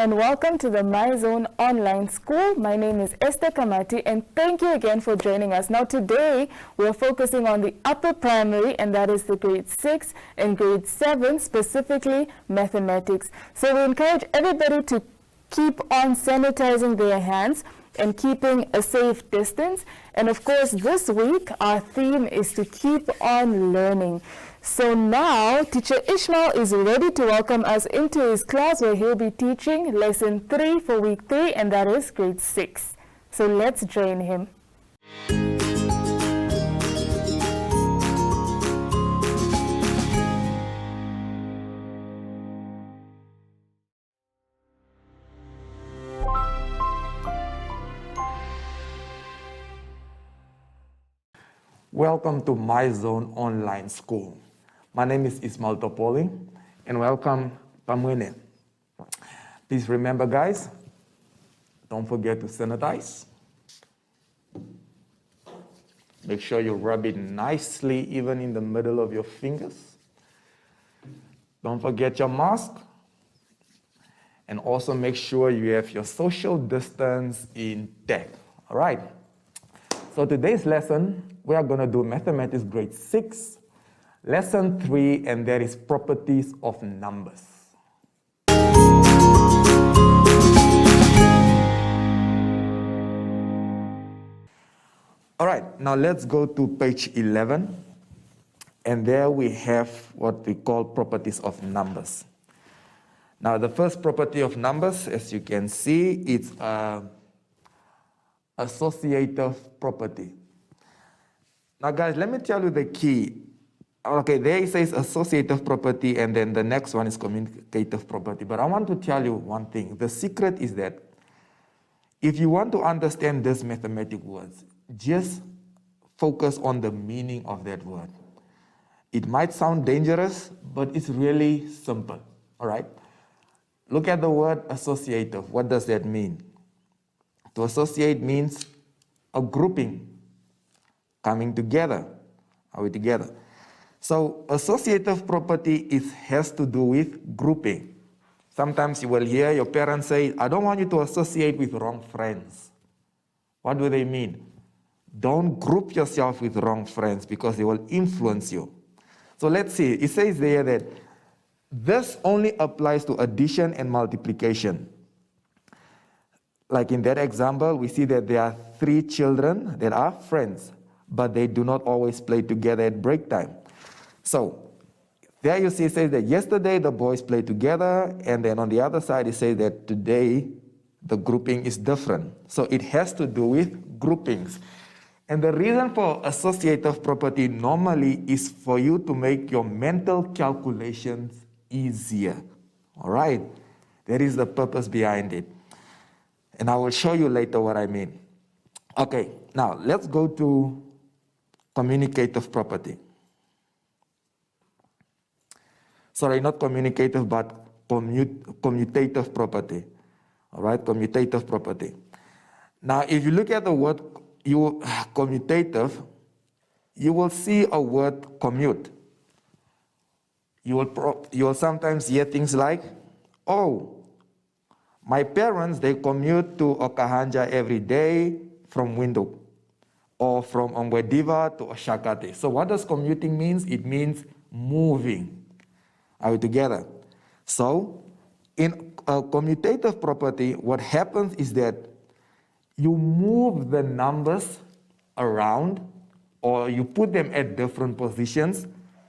and welcome to the MyZone online school. My name is Esther Kamati and thank you again for joining us. Now today we're focusing on the upper primary, and that is the grade 6 and grade 7, specifically mathematics. So we encourage everybody to keep on sanitizing their hands and keeping a safe distance. And of course, this week our theme is to keep on learning. So now Teacher Ishmael is ready to welcome us into his class where he'll be teaching lesson 3 for week 3, and that is grade 6. So let's join him. Welcome to MyZone Online School. My name is Ismail Topoli, and welcome Pamwene. Please remember, guys, don't forget to sanitize. Make sure you rub it nicely, even in the middle of your fingers. Don't forget your mask. And also make sure you have your social distance intact. All right. So today's lesson, we are going to do mathematics grade 6, lesson 3, and that is properties of numbers. All right, now let's go to page 11, and there we have what we call properties of numbers. Now the first property of numbers, as you can see, it's associative property. Now guys, let me tell you the key. Okay, there it says associative property, and then the next one is commutative property. But I want to tell you one thing. The secret is that if you want to understand these mathematical words, just focus on the meaning of that word. It might sound dangerous, but it's really simple, all right? Look at the word associative. What does that mean? To associate means a grouping, coming together. Are we together? So associative property has to do with grouping. Sometimes you will hear your parents say, I don't want you to associate with wrong friends. What do they mean? Don't group yourself with wrong friends because they will influence you. So let's see. It says there that this only applies to addition and multiplication. Like in that example, we see that there are 3 children that are friends, but they do not always play together at break time. So there you see it says that yesterday the boys played together, and then on the other side it says that today the grouping is different. So it has to do with groupings. And the reason for associative property normally is for you to make your mental calculations easier. All right? That is the purpose behind it. And I will show you later what I mean. Okay, now let's go to communicative property. Sorry, not communicative, but commutative property. All right, commutative property. Now, if you look at the word commutative, you will see a word commute. You will sometimes hear things like, oh, my parents, they commute to Okahanja every day from Windhoek, or from Ongwediva to Oshakati. So what does commuting mean? It means moving. Are we together? So in a commutative property, what happens is that you move the numbers around, or you put them at different positions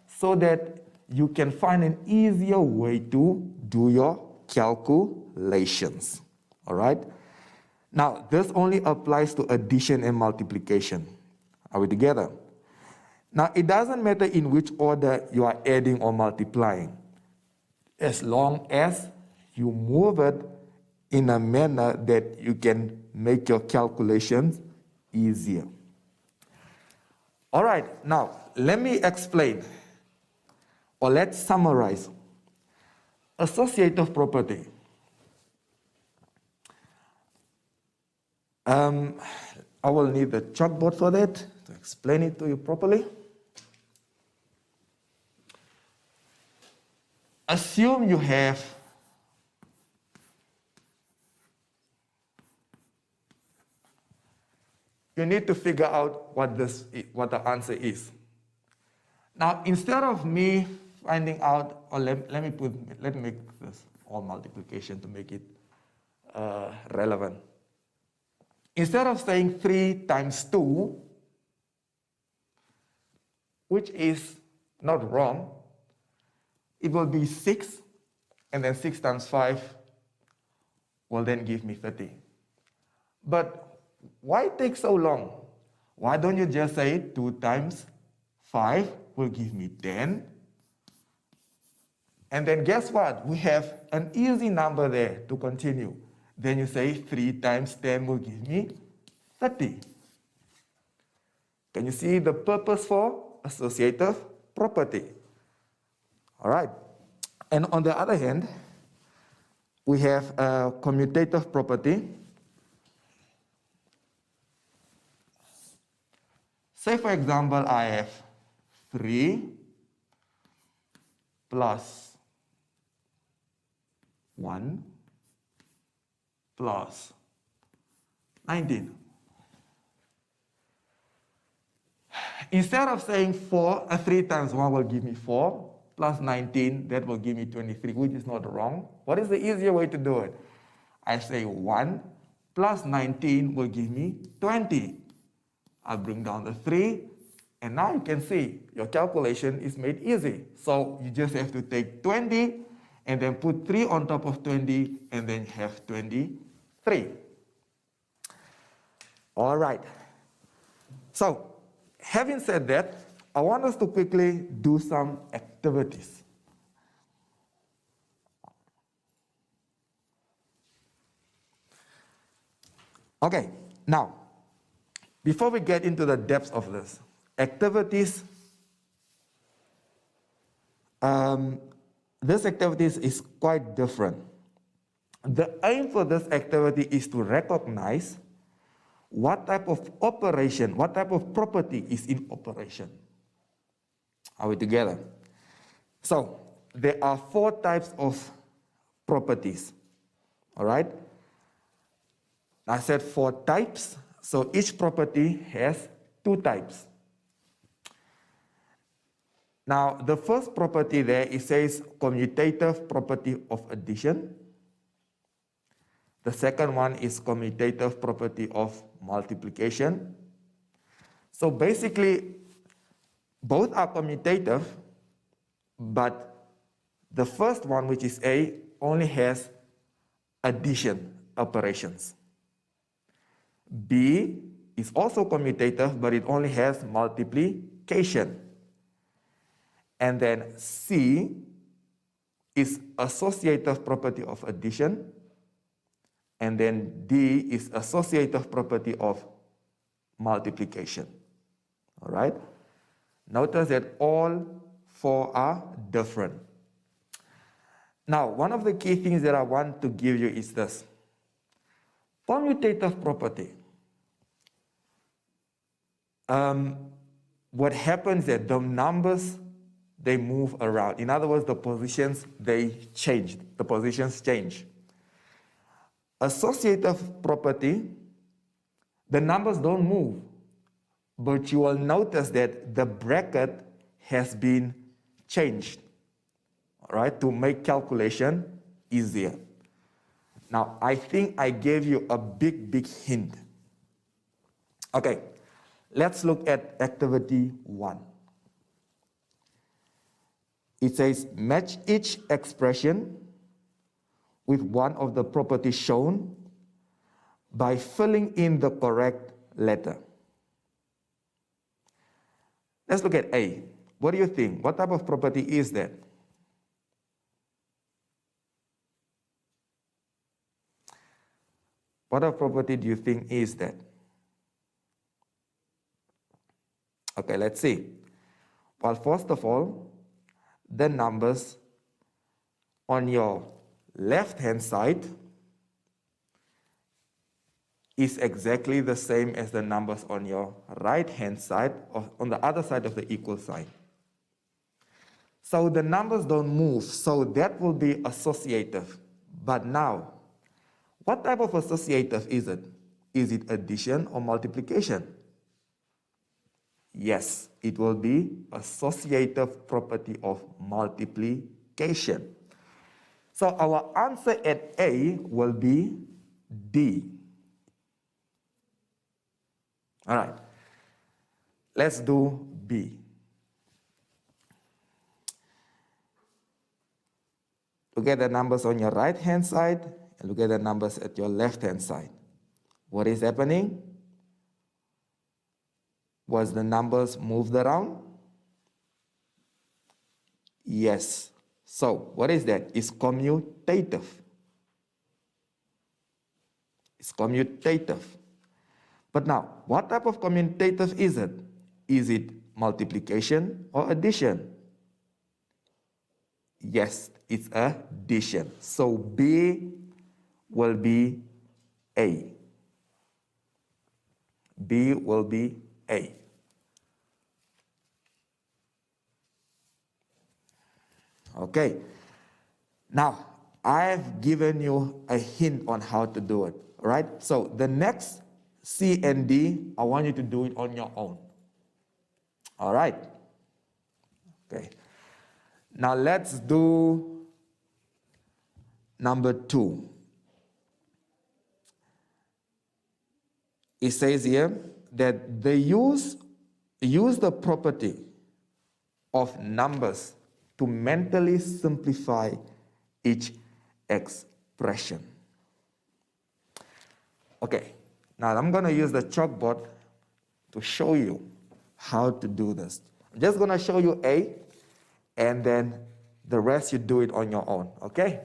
so that you can find an easier way to do your calculations. All right? Now, this only applies to addition and multiplication. Are we together? Now, it doesn't matter in which order you are adding or multiplying, as long as you move it in a manner that you can make your calculations easier. All right, now let me explain, or let's summarize. Associative property. I will need the chalkboard for that to explain it to you properly. Assume you have you need to figure out what the answer is. Now, instead of me finding out, or let me make this all multiplication to make it relevant. Instead of saying 3 times 2, which is not wrong, it will be 6, and then 6 times 5 will then give me 30. But why take so long? Why don't you just say 2 times 5 will give me 10? And then guess what? We have an easy number there to continue. Then you say 3 times 10 will give me 30. Can you see the purpose for associative property? All right. And on the other hand, we have a commutative property. Say, for example, I have 3 plus 1 plus 19. Instead of saying 3 times 1 will give me 4, plus 19, that will give me 23, which is not wrong. What is the easier way to do it? I say 1 plus 19 will give me 20. I bring down the 3, and now you can see your calculation is made easy. So you just have to take 20 and then put 3 on top of 20, and then you have 23. All right. So, having said that, I want us to quickly do some activities. Okay, now, before we get into the depths of this, activities, this activities is quite different. The aim for this activity is to recognize what type of operation, what type of property is in operation. Are we together? So, there are 4 types of properties. All right? I said 4 types, so each property has 2 types. Now, the first property there, it says commutative property of addition. The second one is commutative property of multiplication. So basically, both are commutative, but the first one, which is A, only has addition operations. B is also commutative, but it only has multiplication. And then C is associative property of addition. And then D is associative property of multiplication. All right? Notice that all 4 are different. Now, one of the key things that I want to give you is this. Commutative property. What happens is that the numbers, they move around. In other words, the positions, they change. The positions change. Associative property, the numbers don't move, but you will notice that the bracket has been changed, all right, to make calculation easier. Now, I think I gave you a big hint. Okay, let's look at activity 1. It says match each expression with one of the properties shown by filling in the correct letter. Let's look at A. What do you think? What type of property is that? What type of property do you think is that? Okay, let's see. Well, first of all, the numbers on your left-hand side is exactly the same as the numbers on your right-hand side, or on the other side of the equal sign. So the numbers don't move, so that will be associative. But now, what type of associative is it? Is it addition or multiplication? Yes, it will be associative property of multiplication. So our answer at A will be D. All right, let's do B. Look at the numbers on your right-hand side and look at the numbers at your left-hand side. What is happening? Was the numbers moved around? Yes. So what is that? It's commutative. It's commutative. But now, what type of commutative is it? Is it multiplication or addition? Yes, it's addition. So B will be A. B will be A. Okay. Now, I've given you a hint on how to do it, right? So the next C and D, I want you to do it on your own. All right. Okay. Now let's do number 2. It says here that they use the property of numbers to mentally simplify each expression. Okay, now I'm going to use the chalkboard to show you how to do this. I'm just going to show you A, and then the rest you do it on your own, okay?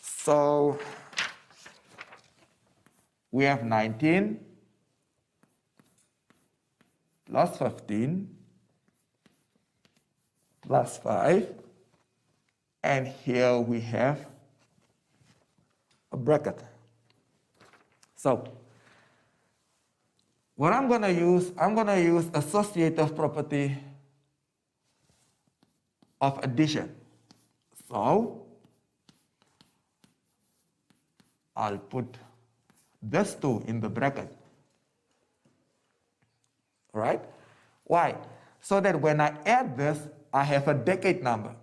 So we have 19 plus 15 plus 5, and here we have a bracket. So what I'm going to use associative property of addition. So I'll put this 2 in the bracket. Right? Why? So that when I add this, I have a decade number.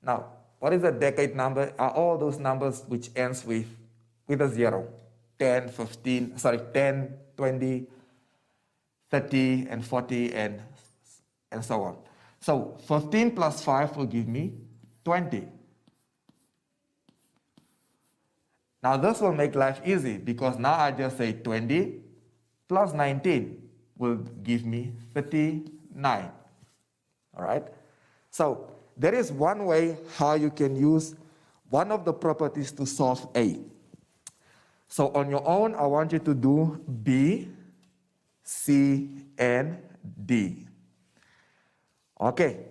Now, what is a decade number? Are all those numbers which ends with a 0. 10, 15, 10, 20, 30, and 40, and so on. So 15 plus 5 will give me 20. Now this will make life easy because now I just say 20 plus 19 will give me 39. All right? So there is one way how you can use one of the properties to solve A. So on your own, I want you to do B, C, and D. Okay.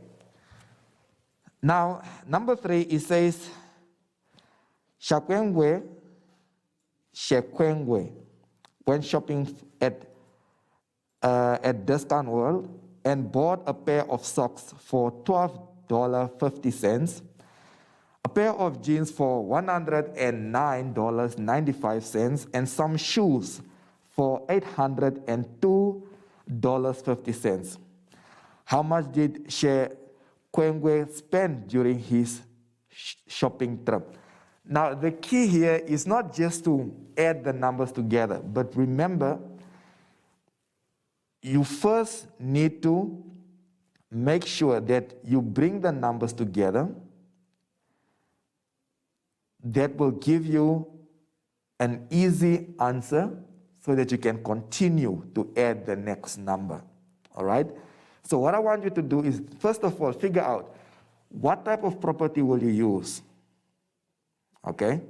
Now, number 3, it says, Shakwengwe, when shopping at Discount World and bought a pair of socks for $12.50, a pair of jeans for $109.95, and some shoes for $802.50. How much did Kwengwe spend during his shopping trip? Now, the key here is not just to add the numbers together, but remember, you first need to make sure that you bring the numbers together. That will give you an easy answer so that you can continue to add the next number. All right? So what I want you to do is, first of all, figure out what type of property will you use. Okay?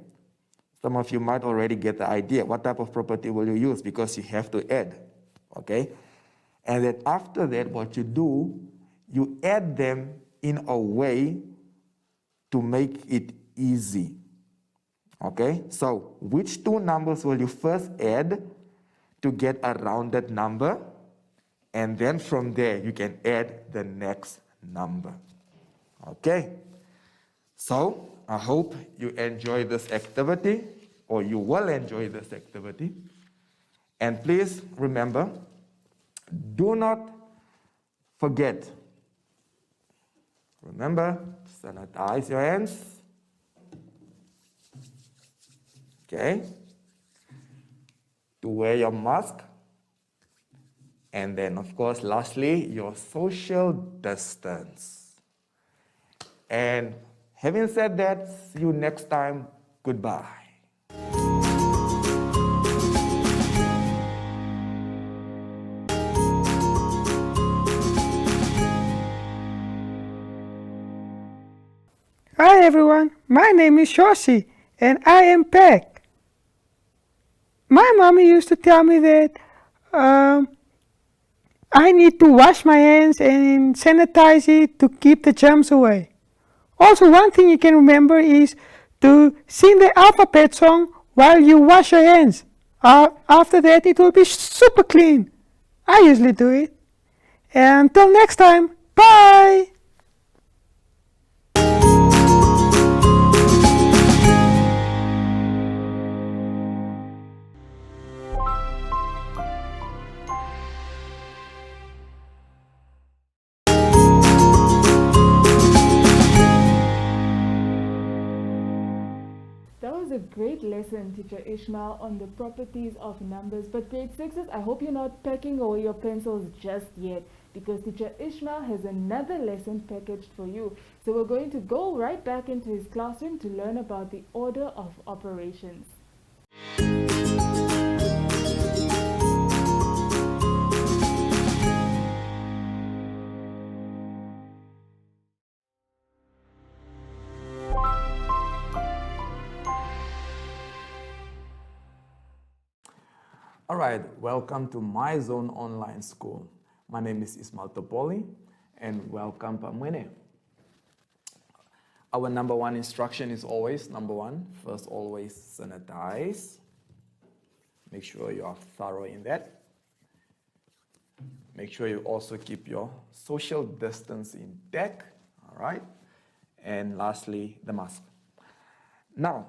Some of you might already get the idea. What type of property will you use? Because you have to add. Okay? And then after that, what you do, you add them in a way to make it easy. Okay? So which 2 numbers will you first add to get a rounded number? And then from there, you can add the next number. Okay? So I hope you enjoy this activity, or you will enjoy this activity. And please remember, do not forget. Remember, sanitize your hands. Okay? To wear your mask. And then, of course, lastly, your social distance. And having said that, see you next time. Goodbye. Hi everyone, my name is Shoshi and I am Peck. My mommy used to tell me that I need to wash my hands and sanitize it to keep the germs away. Also, one thing you can remember is to sing the alphabet song while you wash your hands. After that, it will be super clean. I usually do it. And until next time, bye! That was a great lesson, Teacher Ishmael, on the properties of numbers. But grade sixes, I hope you're not packing away your pencils just yet, because Teacher Ishmael has another lesson packaged for you. So we're going to go right back into his classroom to learn about the order of operations. All right, welcome to My Zone Online School. My name is Ismail Topoli, and welcome Pamwene. Our number one instruction is always, number one, first always sanitize. Make sure you are thorough in that. Make sure you also keep your social distance intact, all right? And lastly, the mask. Now,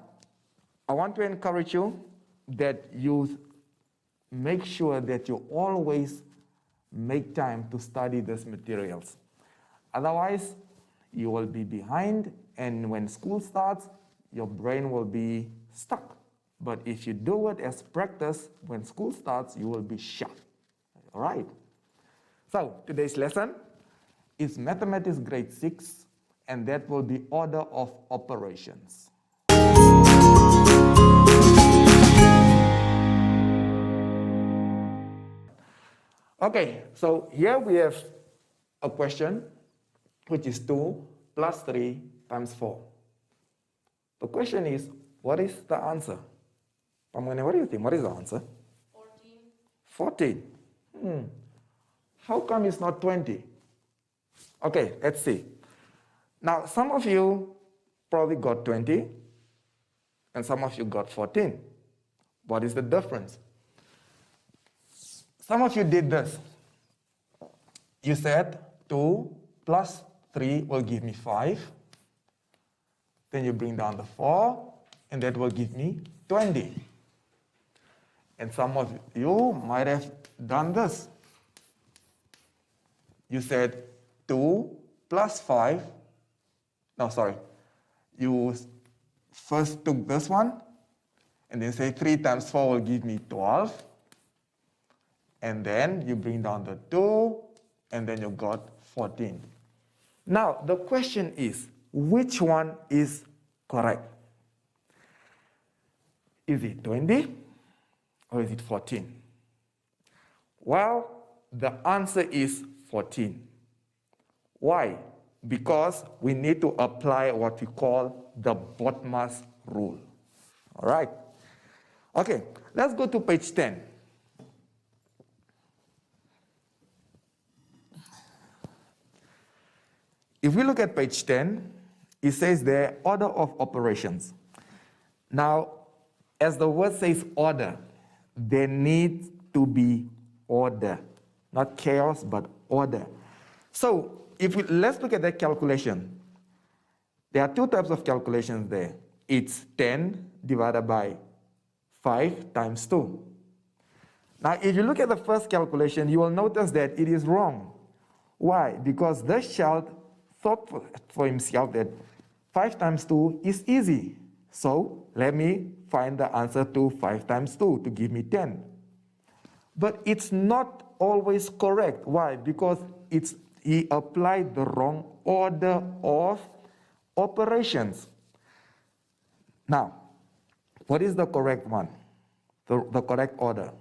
I want to encourage you that you make sure that you always make time to study these materials. Otherwise, you will be behind, and when school starts, your brain will be stuck. But if you do it as practice, when school starts, you will be sharp. All right? So, today's lesson is Mathematics Grade 6, and that will be order of operations. Okay, so here we have a question which is 2 plus 3 times 4. The question is, what is the answer? Pamane, what do you think? What is the answer? 14. 14. How come it's not 20? Okay, let's see. Now, some of you probably got 20, and some of you got 14. What is the difference? Some of you did this. You said 2 plus 3 will give me 5. Then you bring down the 4, and that will give me 20. And some of you might have done this. You said 2 plus 5. No, sorry. You first took this one, and then say 3 times 4 will give me 12. And then you bring down the 2, and then you got 14. Now, the question is, which one is correct? Is it 20 or is it 14? Well, the answer is 14. Why? Because we need to apply what we call the BODMAS rule. All right. Okay, let's go to page 10. If we look at page 10, it says there, order of operations. Now, as the word says order, there needs to be order. Not chaos, but order. So, let's look at that calculation. There are two types of calculations there. It's 10 divided by 5 times 2. Now, if you look at the first calculation, you will notice that it is wrong. Why? Because this child thought for himself that 5 times 2 is easy. So let me find the answer to 5 times 2 to give me 10. But it's not always correct. Why? Because he applied the wrong order of operations. Now, what is the correct one? The correct order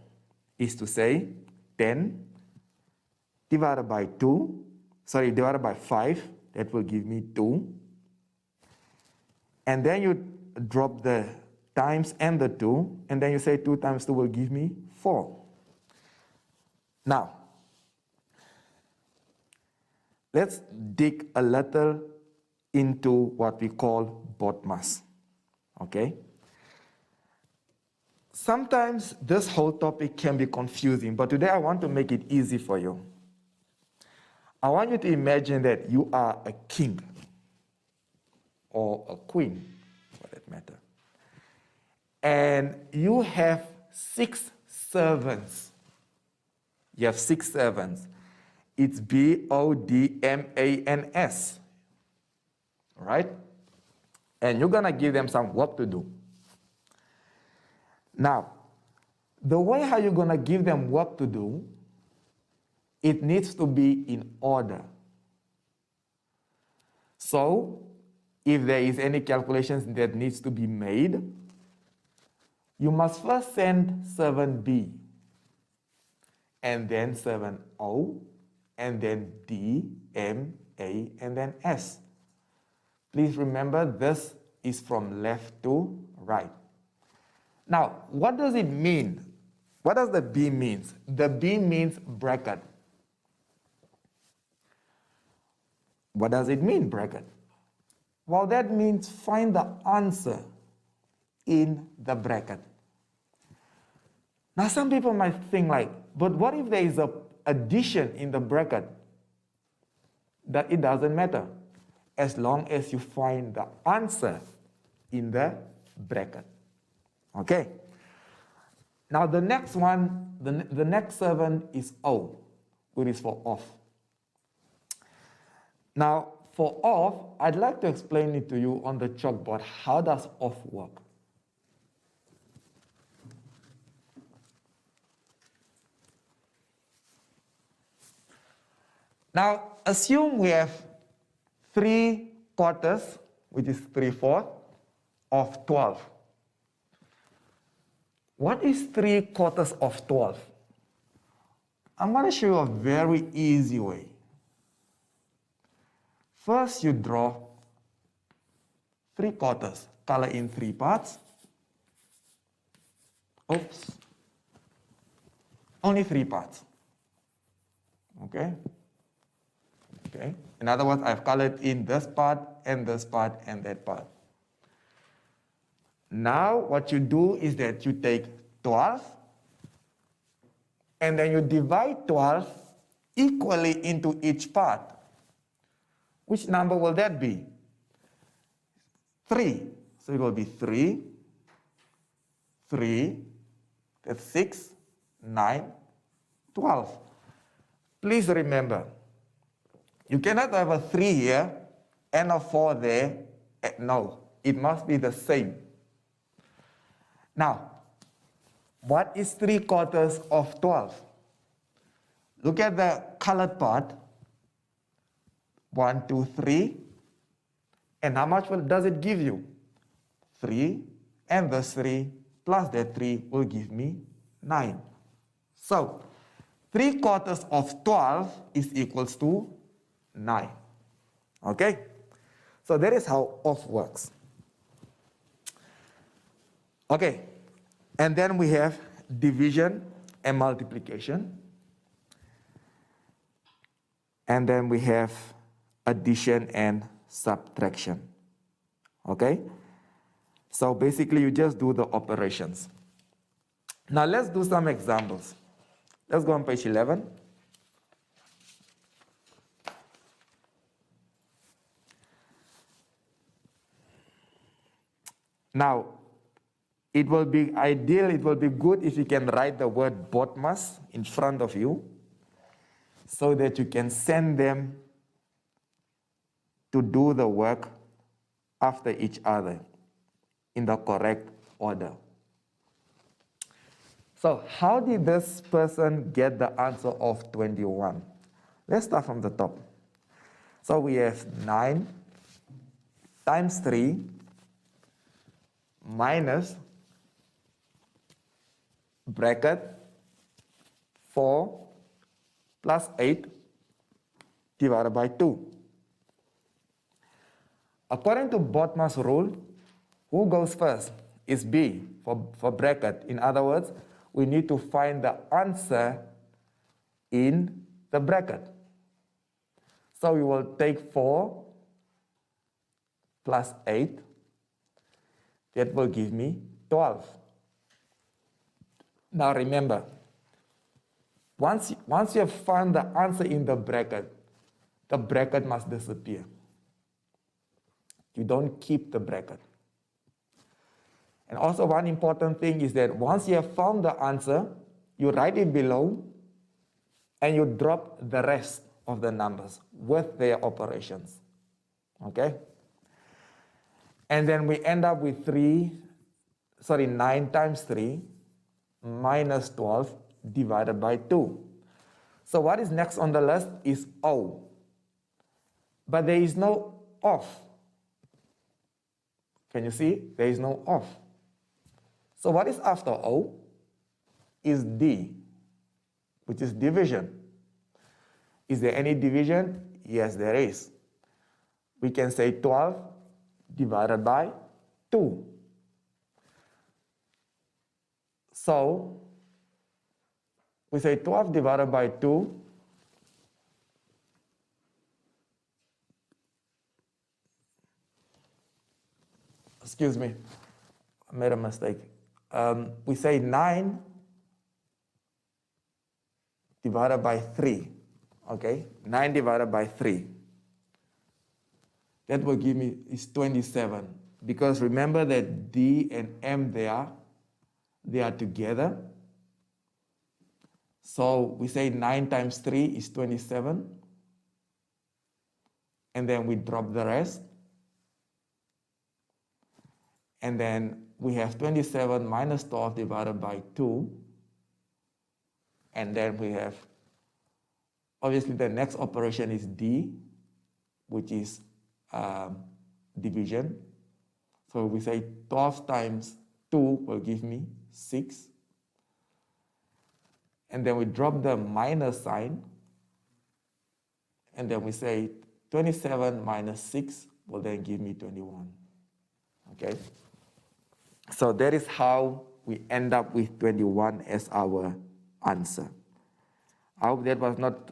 is to say 10 divided by 5, that will give me 2. And then you drop the times and the 2, and then you say 2 times 2 will give me 4. Now, let's dig a little into what we call BODMAS, okay? Sometimes this whole topic can be confusing, but today I want to make it easy for you. I want you to imagine that you are a king or a queen, for that matter, and you have 6 servants. You have 6 servants. It's BODMANS, all right? And you're gonna give them some work to do. Now, the way how you're gonna give them work to do, it needs to be in order. So, if there is any calculations that needs to be made, you must first send servant B, and then servant O, and then D, M, A, and then S. Please remember this is from left to right. Now, what does it mean? What does the B mean? The B means bracket. What does it mean, bracket? Well, that means find the answer in the bracket. Now, some people might think like, but what if there is an addition in the bracket? That it doesn't matter, as long as you find the answer in the bracket. Okay? Now, the next one, the next servant is O, which is for off. Now, for off, I'd like to explain it to you on the chalkboard. How does off work? Now, assume we have 3/4, which is 3/4 of 12. What is 3/4 of 12? I'm going to show you a very easy way. First, you draw 3/4, color in 3 parts. Oops. Only 3 parts. Okay? Okay. In other words, I've colored in this part, and that part. Now, what you do is that you take 12, and then you divide 12 equally into each part. Which number will that be? 3. So it will be 3, 3, that's 6, 9, 12. Please remember, you cannot have a 3 here and a 4 there. No, it must be the same. Now, what is 3/4 of 12? Look at the colored part. 1, 2, 3. And how much does it give you? 3, and this 3 plus that 3 will give me 9. So, 3/4 of 12 is equals to 9. Okay? So that is how off works. Okay, and then we have division and multiplication. And then we have addition and subtraction. Okay? So basically you just do the operations. Now let's do some examples. Let's go on page 11. Now, it will be ideal, it will be good if you can write the word BODMAS in front of you so that you can send them to do the work after each other in the correct order. So how did this person get the answer of 21? Let's start from the top. So we have 9 times 3 minus bracket 4 plus 8 divided by 2. According to BODMAS rule, who goes first? Is B for bracket. In other words, we need to find the answer in the bracket. So we will take 4 plus 8. That will give me 12. Now remember, once you have found the answer in the bracket must disappear. You don't keep the bracket. And also one important thing is that once you have found the answer, you write it below and you drop the rest of the numbers with their operations. Okay? And then we end up with 9 times 3 minus 12 divided by 2. So what is next on the list is O. But there is no off. Can you see? There is no off. So what is after O? Is D, which is division. Is there any division? Yes, there is. We can say 12 divided by 2. So we say 12 divided by 2 . Excuse me, I made a mistake. We say 9 divided by 3, okay? 9 divided by 3. That will give me is 27. Because remember that D and M they are together. So we say 9 times 3 is 27. And then we drop the rest. And then we have 27 minus 12 divided by 2. And then we have, obviously the next operation is D, which is division. So we say 12 times 2 will give me 6. And then we drop the minus sign. And then we say 27 minus 6 will then give me 21. Okay? So that is how we end up with 21 as our answer. I hope that was not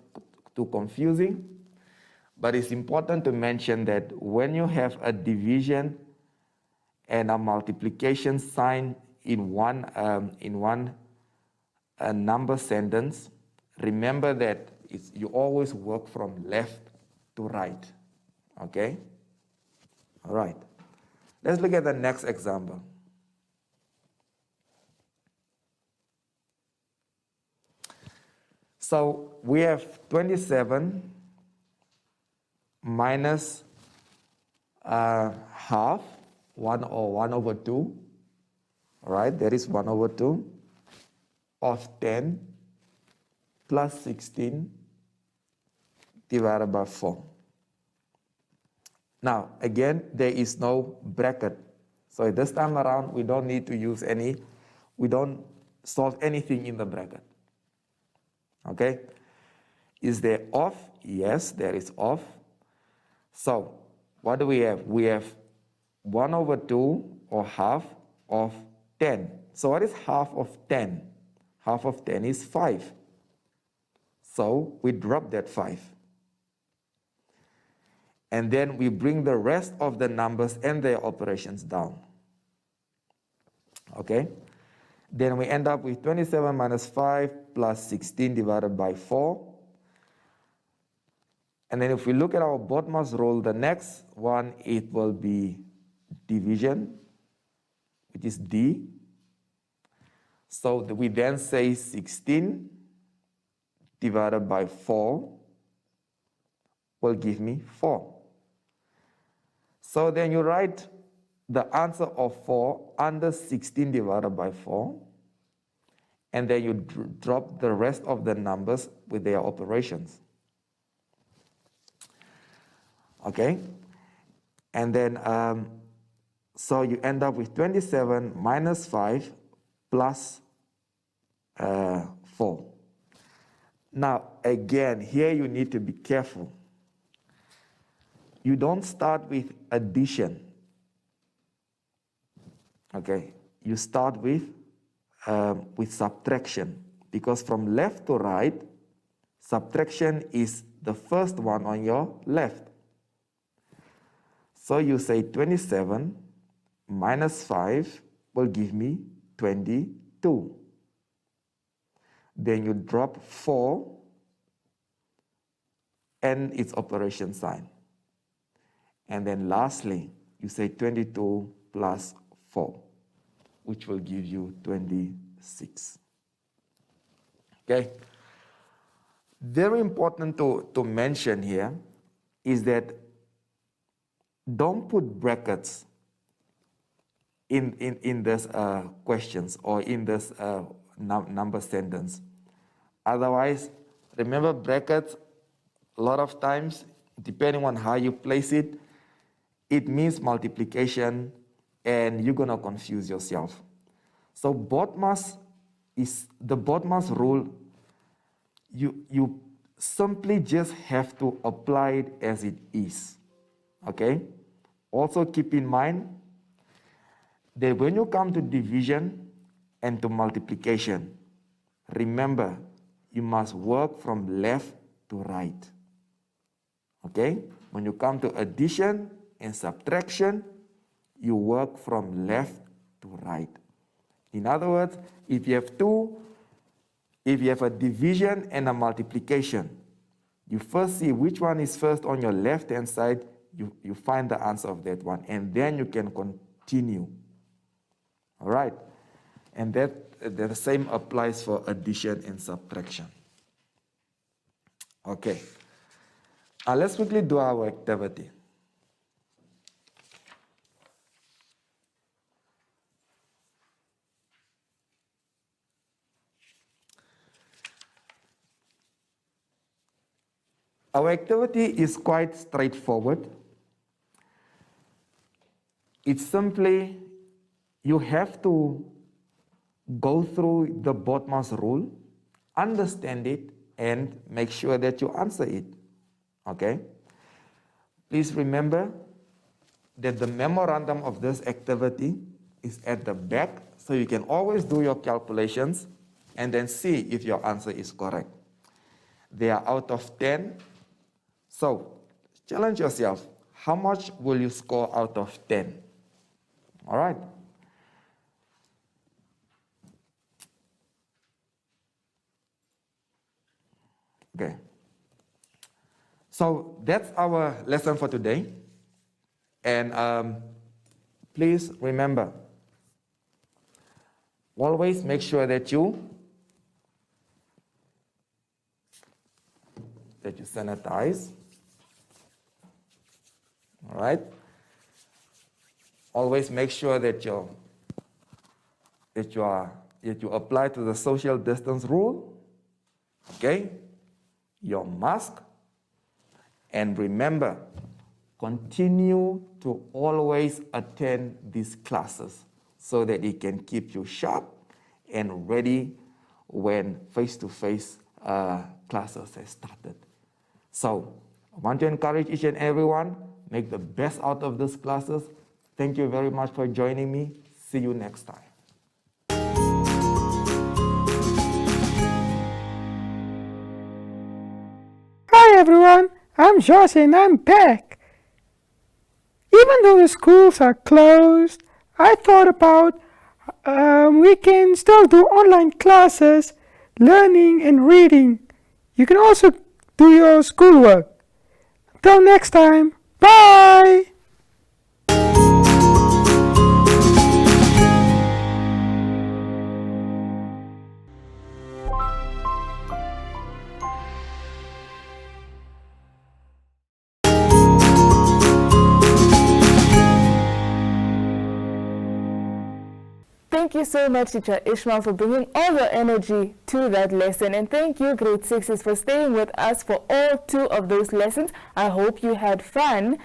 too confusing, but it's important to mention that when you have a division and a multiplication sign in one number sentence, remember that you always work from left to right. Okay? All right. Let's look at the next example. So we have 27 minus half, 1 or 1 over 2. All right, there is 1 over 2 of 10 plus 16 divided by 4. Now, again, there is no bracket. So this time around, we don't need to use we don't solve anything in the bracket. Okay? Is there off? Yes, there is off. So, what do we have? We have 1 over 2 or half of 10. So what is half of 10? Half of 10 is 5. So we drop that 5. And then we bring the rest of the numbers and their operations down. Okay? Then we end up with 27 minus 5 plus 16 divided by 4. And then if we look at our BODMAS rule, the next one, it will be division. which is D. So we then say 16 divided by 4 will give me 4. So then you write the answer of 4 under 16 divided by 4, and then you drop the rest of the numbers with their operations. Okay? And then, so you end up with 27 minus 5 plus 4. Now, again, here you need to be careful. You don't start with addition. Okay, you start with subtraction, because from left to right, subtraction is the first one on your left. So you say 27 minus 5 will give me 22. Then you drop 4 and its operation sign. And then lastly, you say 22 plus 4, which will give you 26. Okay? Very important to mention here is that don't put brackets in this questions or in this number sentence. Otherwise, remember brackets, a lot of times, depending on how you place it, it means multiplication, and you're gonna confuse yourself. So BODMAS is the BODMAS rule. You simply just have to apply it as it is. Okay? Also keep in mind that when you come to division and to multiplication, remember you must work from left to right. Okay? When you come to addition and subtraction, you work from left to right. In other words, if you have a division and a multiplication, you first see which one is first on your left-hand side, you find the answer of that one, and then you can continue. All right? And the same applies for addition and subtraction. Okay. Let's quickly do our activity. Our activity is quite straightforward. It's simply, you have to go through the BODMAS rule, understand it, and make sure that you answer it. Okay? Please remember that the memorandum of this activity is at the back, so you can always do your calculations and then see if your answer is correct. They are out of 10. So, challenge yourself. How much will you score out of 10? All right? Okay. So, that's our lesson for today. And please remember, always make sure that you sanitize. All right? Always make sure that you apply to the social distance rule. Okay? Your mask. And remember, continue to always attend these classes so that it can keep you sharp and ready when face-to-face classes have started. So, I want to encourage each and everyone, make the best out of these classes. Thank you very much for joining me. See you next time. Hi everyone, I'm Josh and I'm back. Even though the schools are closed, I thought about we can still do online classes, learning and reading. You can also do your schoolwork. Until next time, bye! Thank you so much, Teacher Ishmael, for bringing all your energy to that lesson. And thank you, grade 6s, for staying with us for all 2 of those lessons. I hope you had fun.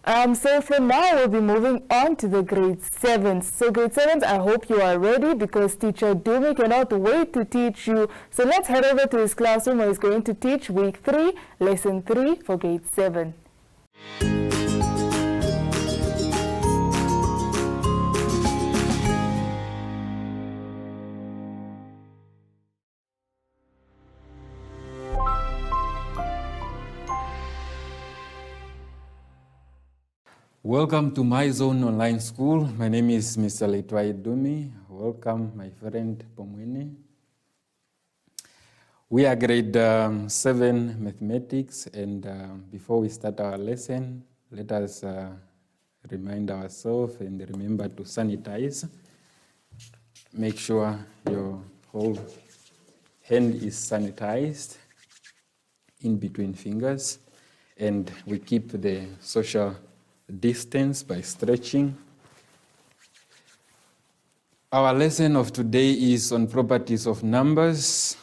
So for now, we'll be moving on to the grade 7s. So grade 7s, I hope you are ready because Teacher Dumi cannot wait to teach you. So let's head over to his classroom where he's going to teach week 3, lesson 3 for grade 7. Welcome to My Zone Online School. My name is Mr. Letwai Dumi. Welcome, my friend Pomwene. We are grade 7 mathematics, and before we start our lesson, let us remind ourselves and remember to sanitize. Make sure your whole hand is sanitized in between fingers, and we keep the social distance by stretching. Our lesson of today is on properties of numbers.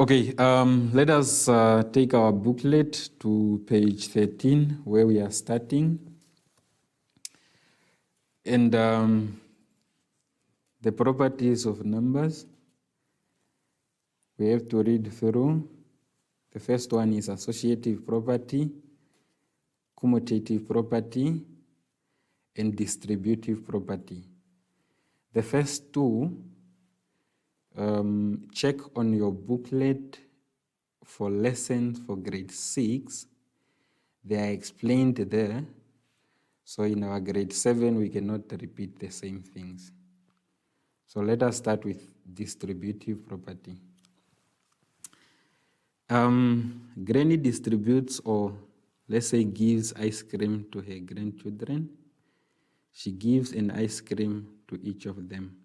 Okay, let us take our booklet to page 13 where we are starting. And the properties of numbers, we have to read through. The first one is associative property, commutative property, and distributive property. The first 2, check on your booklet for lessons for grade 6. They are explained there. So in our grade 7, we cannot repeat the same things. So let us start with distributive property. Granny distributes, or let's say gives, ice cream to her grandchildren. She gives an ice cream to each of them.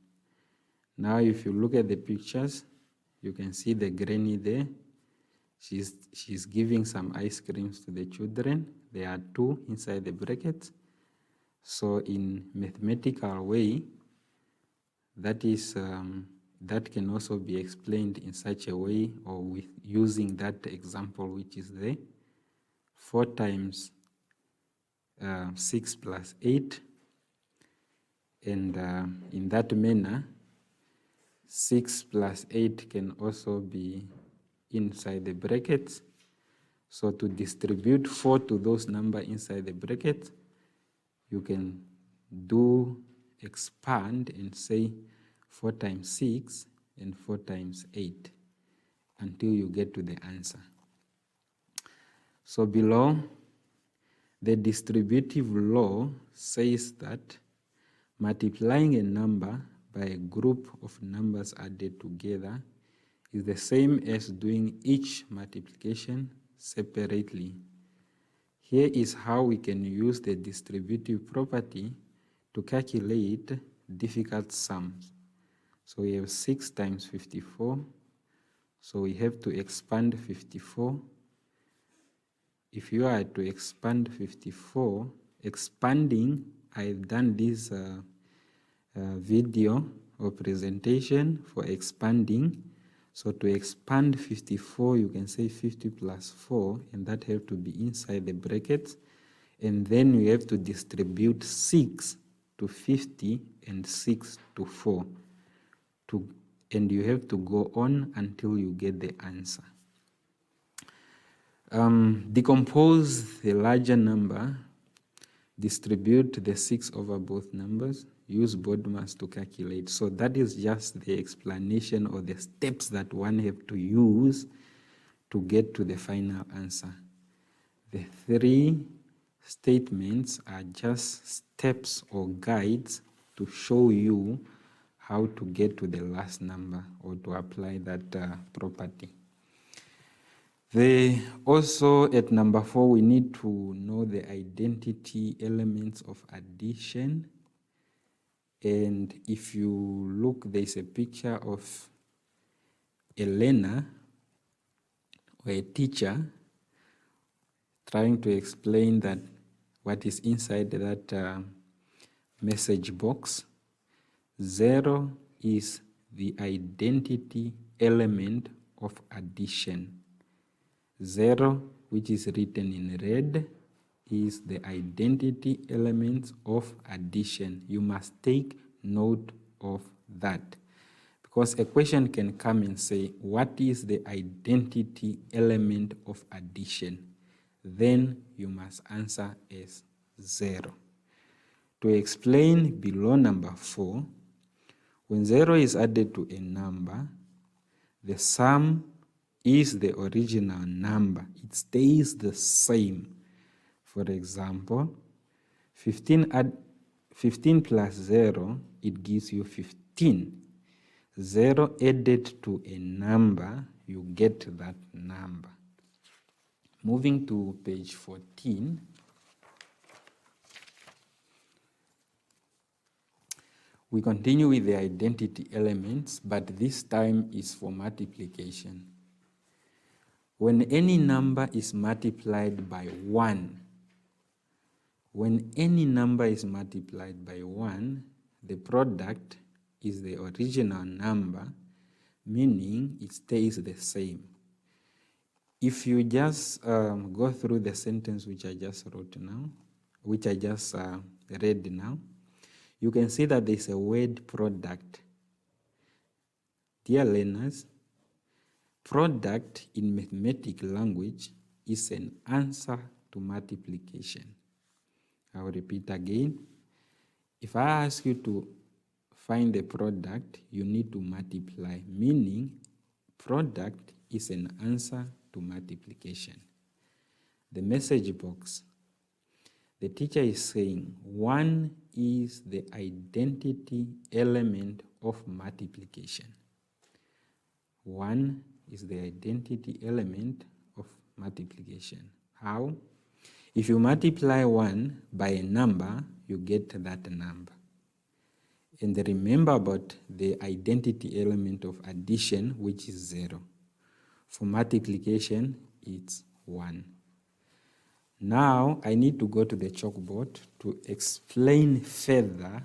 Now if you look at the pictures, you can see the granny there. She's giving some ice creams to the children. There are 2 inside the brackets. So in mathematical way, that is that can also be explained in such a way, or with using that example which is there. 4 times 6 plus 8, and in that manner 6 plus 8 can also be inside the brackets. So to distribute 4 to those numbers inside the bracket, you can do expand and say 4 times 6 and 4 times 8 until you get to the answer. So below, the distributive law says that multiplying a number by a group of numbers added together is the same as doing each multiplication separately. Here is how we can use the distributive property to calculate difficult sums. So we have 6 times 54. So we have to expand 54. If you are to expand 54, expanding, I've done this video or presentation for expanding. So to expand 54, you can say 50 plus 4, and that have to be inside the brackets. And then you have to distribute 6 to 50 and 6 to 4. And you have to go on until you get the answer. Decompose the larger number, distribute the 6 over both numbers, use BODMAS to calculate. So that is just the explanation or the steps that one have to use to get to the final answer. The 3 statements are just steps or guides to show you how to get to the last number or to apply that property. Also at number 4, we need to know the identity elements of addition. And if you look, there's a picture of a learner or a teacher trying to explain that what is inside that message box. 0 is the identity element of addition. 0, which is written in red, is the identity element of addition. You must take note of that, because a question can come and say, what is the identity element of addition? Then you must answer as 0. To explain below number 4, when 0 is added to a number, the sum is the original number. It stays the same. For example, 15 plus 0, it gives you 15. 0 added to a number, you get that number. Moving to page 14. We continue with the identity elements, but this time is for multiplication. When any number is multiplied by 1, the product is the original number, meaning it stays the same. If you just go through the sentence which I just wrote now, which I just read now, you can see that there's a word product. Dear learners, product in mathematical language is an answer to multiplication. I will repeat again. If I ask you to find the product, you need to multiply, meaning product is an answer to multiplication. The message box. The teacher is saying 1 is the identity element of multiplication. 1 is the identity element of multiplication. How? If you multiply 1 by a number, you get that number. And remember about the identity element of addition, which is 0. For multiplication, it's 1. Now, I need to go to the chalkboard to explain further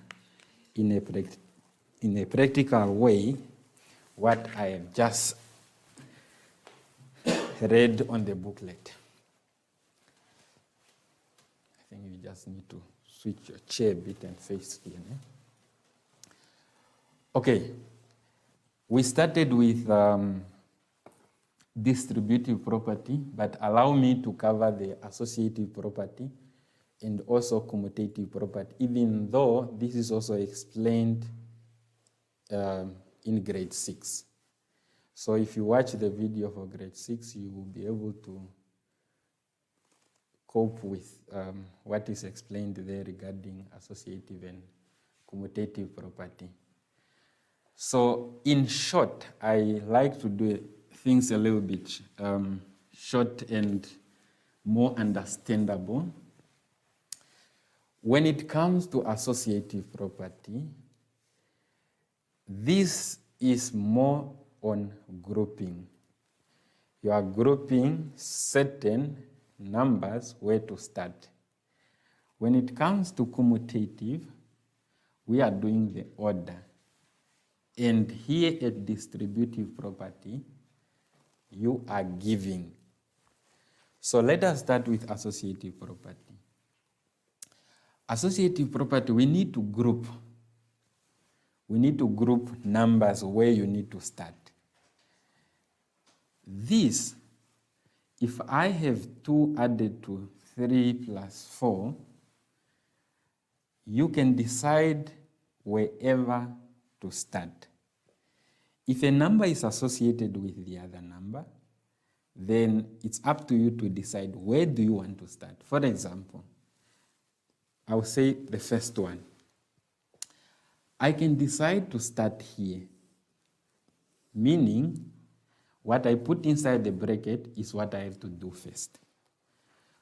in a practical way what I have just read on the booklet. I think you just need to switch your chair a bit and face here. Okay, we started with distributive property, but allow me to cover the associative property and also commutative property, even though this is also explained in grade 6. So if you watch the video for grade 6, you will be able to cope with what is explained there regarding associative and commutative property. So in short, I like to do things a little bit short and more understandable. When it comes to associative property, this is more on grouping. You are grouping certain numbers where to start. When it comes to commutative, we are doing the order. And here at distributive property, you are giving. So let us start with associative property. Associative property, we need to group. We need to group numbers where you need to start. This, if I have 2 added to 3 plus 4, you can decide wherever to start. If a number is associated with the other number, then it's up to you to decide where do you want to start. For example, I will say the first one. I can decide to start here, meaning what I put inside the bracket is what I have to do first.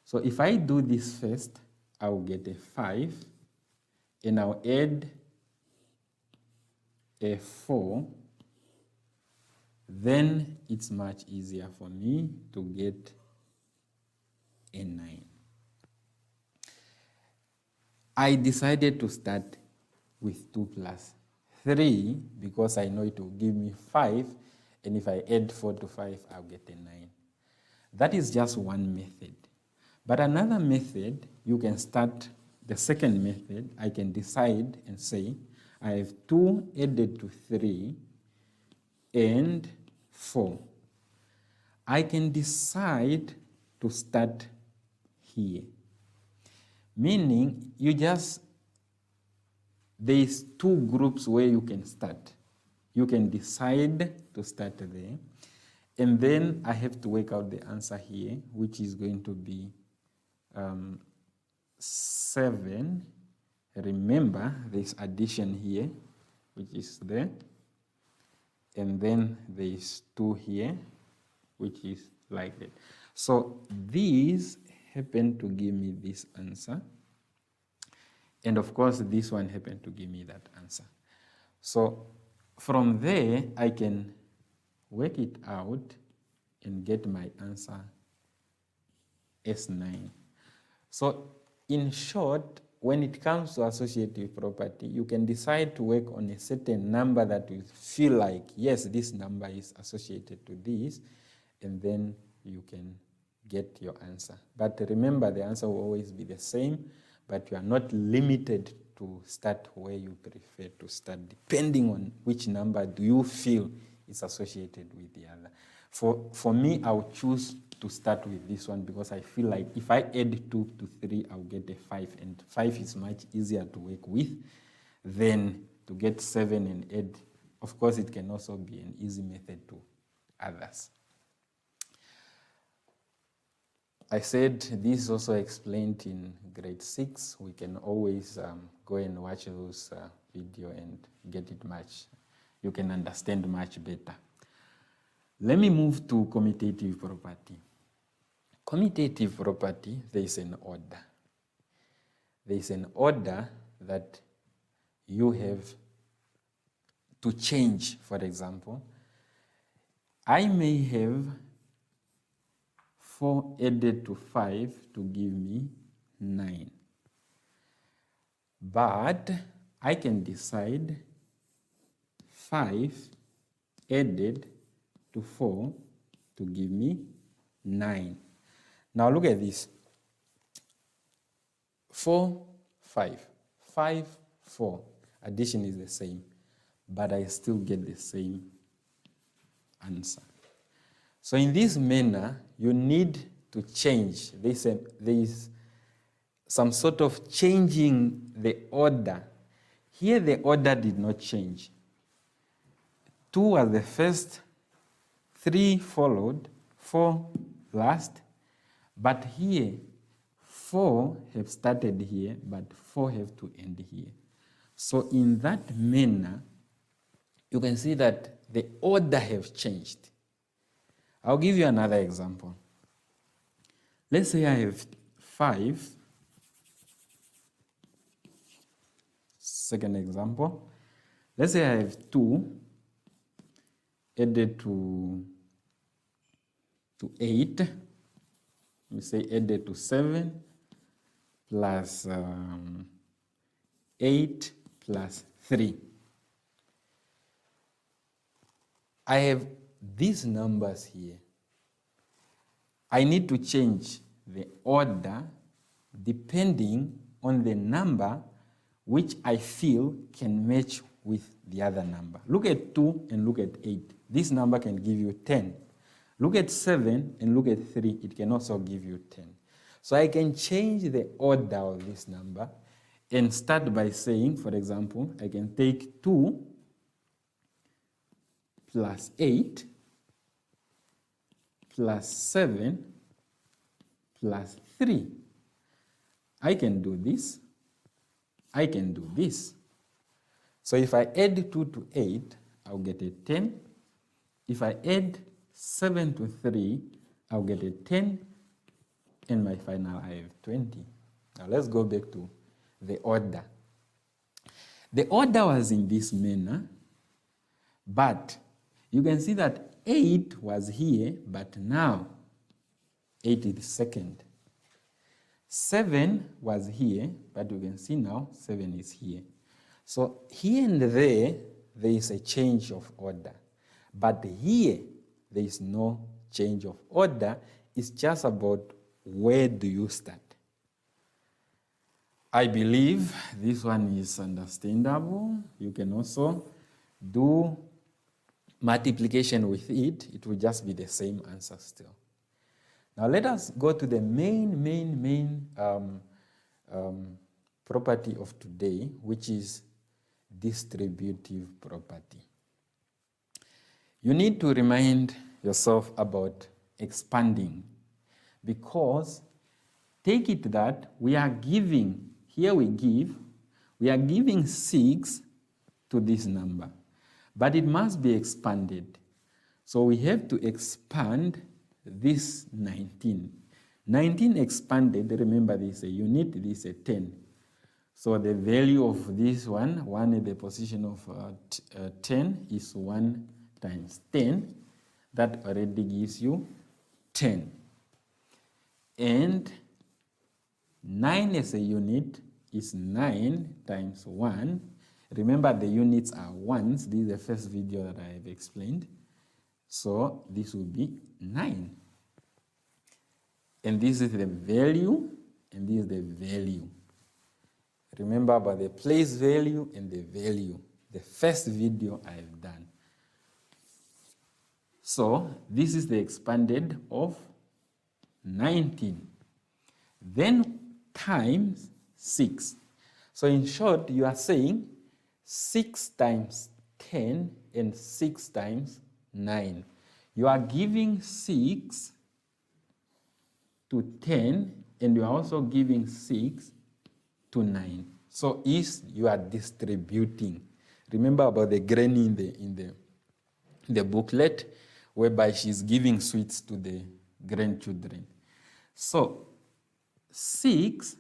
So if I do this first, I will get a 5, and I'll add a 4, then it's much easier for me to get and 9. I decided to start with 2 plus 3 because I know it will give me 5, and if I add 4 to 5, I'll get a 9. That is just one method. But another method, you can start the second method. I can decide and say, I have 2 added to 3 and 4. I can decide to start here. Meaning, there's 2 groups where you can start. You can decide to start there, and then I have to work out the answer here, which is going to be 7. Remember, there's addition here, which is there, and then there's 2 here, which is like that. So these happen to give me this answer, and of course this one happened to give me that answer. So from there I can work it out and get my answer as 9. So in short, when it comes to associative property, you can decide to work on a certain number that you feel like, yes, this number is associated to this, and then you can get your answer. But remember, the answer will always be the same, but you are not limited to start where you prefer to start, depending on which number do you feel is associated with the other. For me, I would choose to start with this one because I feel like if I add 2 to 3, I'll get a 5, and 5 is much easier to work with than to get 7 and add. Of course, it can also be an easy method to others. I said this is also explained in grade 6. We can always go and watch those video and get it much. You can understand much better. Let me move to commutative property. Commutative property, there is an order. There is an order that you have to change. For example, I may have 4 added to 5 to give me 9. But I can decide 5 added to 4 to give me 9. Now look at this. 4, 5. 5, 4. Addition is the same, but I still get the same answer. So in this manner, you need to change. There is some sort of changing the order. Here the order did not change. 2 was the first, 3 followed, 4 last, but here 4 have started here, but 4 have to end here. So in that manner, you can see that the order have changed. I'll give you another example. Let's say I have 5. Second example. Let's say I have 2 added to 8. We say added to 7 plus 8 plus 3. I have these numbers here. I need to change the order depending on the number which I feel can match with the other number. Look at 2 and look at 8. This number can give you 10. Look at 7 and look at 3. It can also give you 10. So I can change the order of this number and start by saying, for example, I can take 2 plus 8 plus 7 plus 3. I can do this. I can do this. So if I add 2 to 8, I'll get a 10. If I add 7 to 3, I'll get a 10. And my final, I have 20. Now let's go back to the order. The order was in this manner, but you can see that 8 was here, but now 8 is second. 7 was here, but you can see now 7 is here. So here and there is a change of order. But here, there is no change of order. It's just about where do you start. I believe this one is understandable. You can also do multiplication with it. It will just be the same answer still. Now let us go to the main property of today, which is distributive property. You need to remind yourself about expanding, because take it that we are giving, here we are giving 6 to this number, but it must be expanded. So we have to expand this 19. 19 expanded, remember this is a unit, this is a 10. So the value of this one at the position of 10 is 1 times 10. That already gives you 10. And 9 as a unit is 9 times 1. Remember the units are ones. This is the first video that I have explained. So this will be 9. And this is the value, and this is the value. Remember about the place value and the value. The first video I have done. So this is the expanded of 19. Then times 6. So in short, you are saying 6 times 10 and 6 times 9. You are giving 6 to 10, and you are also giving 6 to 9. So you are distributing. Remember about the granny in the booklet, whereby she's giving sweets to the grandchildren. So 6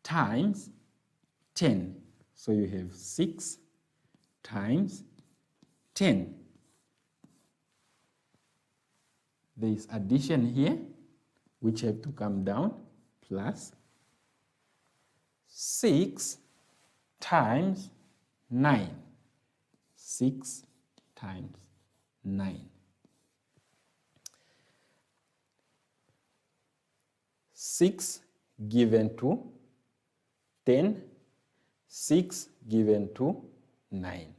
times 10. So you have 6 times 10. There is addition here, which have to come down, plus 6 times 9. 6 times 9. 6 given to 10, 6 given to 9.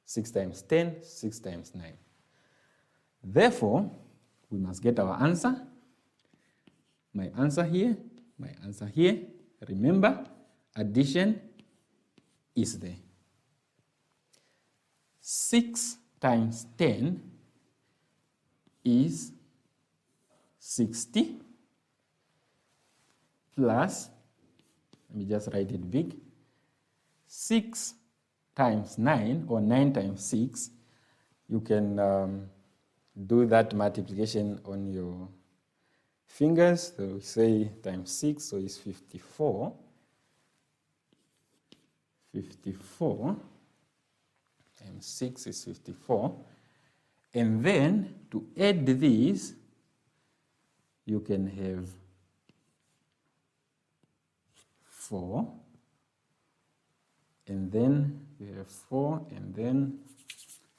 6 times 10, 6 times 9. Therefore, we must get our answer. My answer here, my answer here. Remember, addition is there. 6 times 10 is 60 plus, let me just write it big, 6 times 9, or 9 times 6, you can do that multiplication on your fingers. So say times 6, so it's 54. 54 times 6 is 54. And then to add these, you can have 4. And then you have 4, and then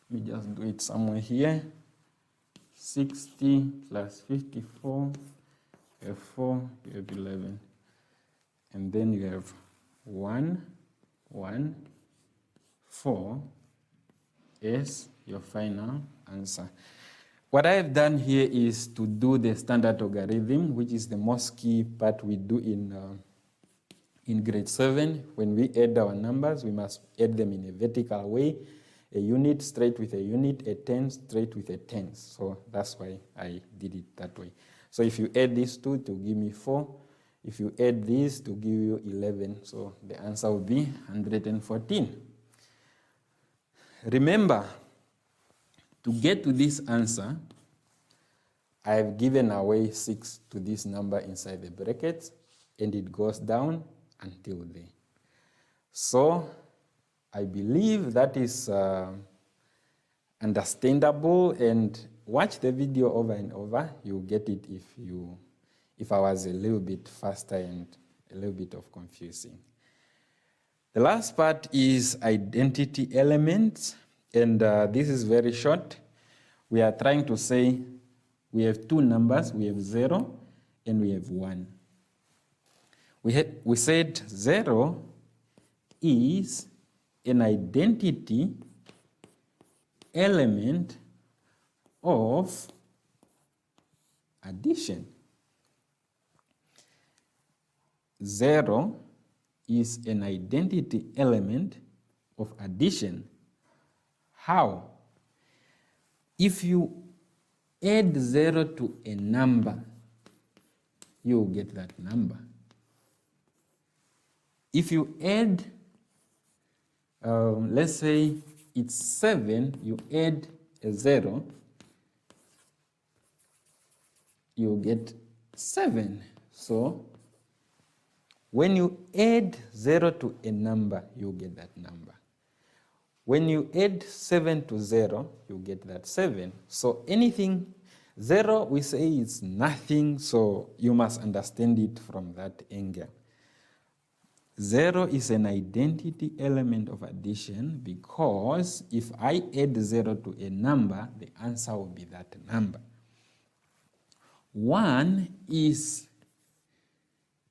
let me just do it somewhere here. 60 plus 54, you have 4, you have 11. And then you have 1, 1, 4 is your final answer. What I have done here is to do the standard logarithm, which is the most key part we do in grade 7. When we add our numbers, we must add them in a vertical way. A unit straight with a unit, a tens straight with a tens. So that's why I did it that way. So if you add these two to give me 4, if you add these to give you 11, so the answer will be 114. Remember, to get to this answer, I have given away 6 to this number inside the brackets, and it goes down until there. So I believe that is understandable, and watch the video over and over. You'll get it if I was a little bit faster and a little bit of confusing. The last part is identity elements, and this is very short. We are trying to say we have two numbers, we have 0 and we have 1. We said 0 is an identity element of addition. 0 is an identity element of addition. How? If you add 0 to a number, you get that number. If you add, let's say it's 7, you add a 0, you get 7. So when you add 0 to a number, you get that number. When you add 7 to 0, you get that 7. So anything 0, we say it's nothing, so you must understand it from that angle. 0 is an identity element of addition because if I add 0 to a number, the answer will be that number. 1 is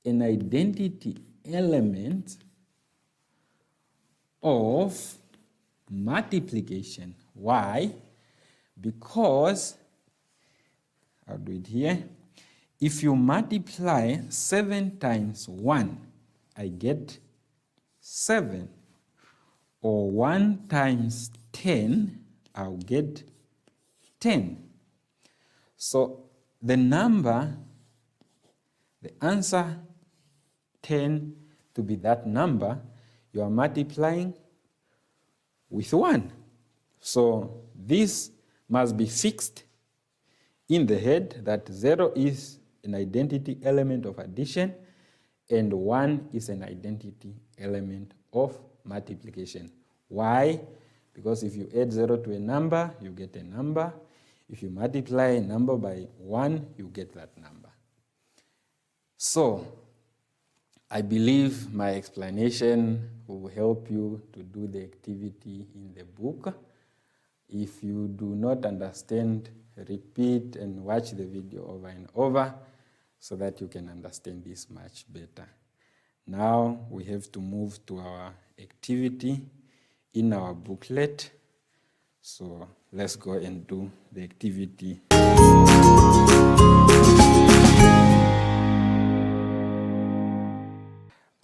an identity element of multiplication. Why? Because, I'll do it here. If you multiply 7 times 1, I get 7. Or 1 times 10, I'll get 10. So the number, the answer 10 to be that number, you are multiplying with 1. So this must be fixed in the head that 0 is an identity element of addition and 1 is an identity element of multiplication. Why? Because if you add 0 to a number, you get a number. If you multiply a number by 1, you get that number. So I believe my explanation will help you to do the activity in the book. If you do not understand, repeat and watch the video over and over so that you can understand this much better. Now we have to move to our activity in our booklet. So let's go and do the activity.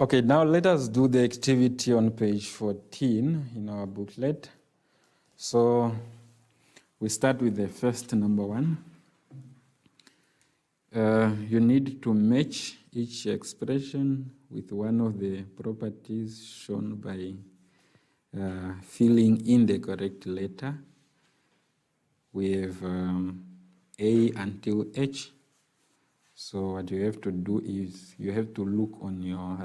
Okay, now let us do the activity on page 14 in our booklet. So we start with the first number 1. You need to match each expression with one of the properties shown by filling in the correct letter. We have A until H. So what you have to do is you have to look on your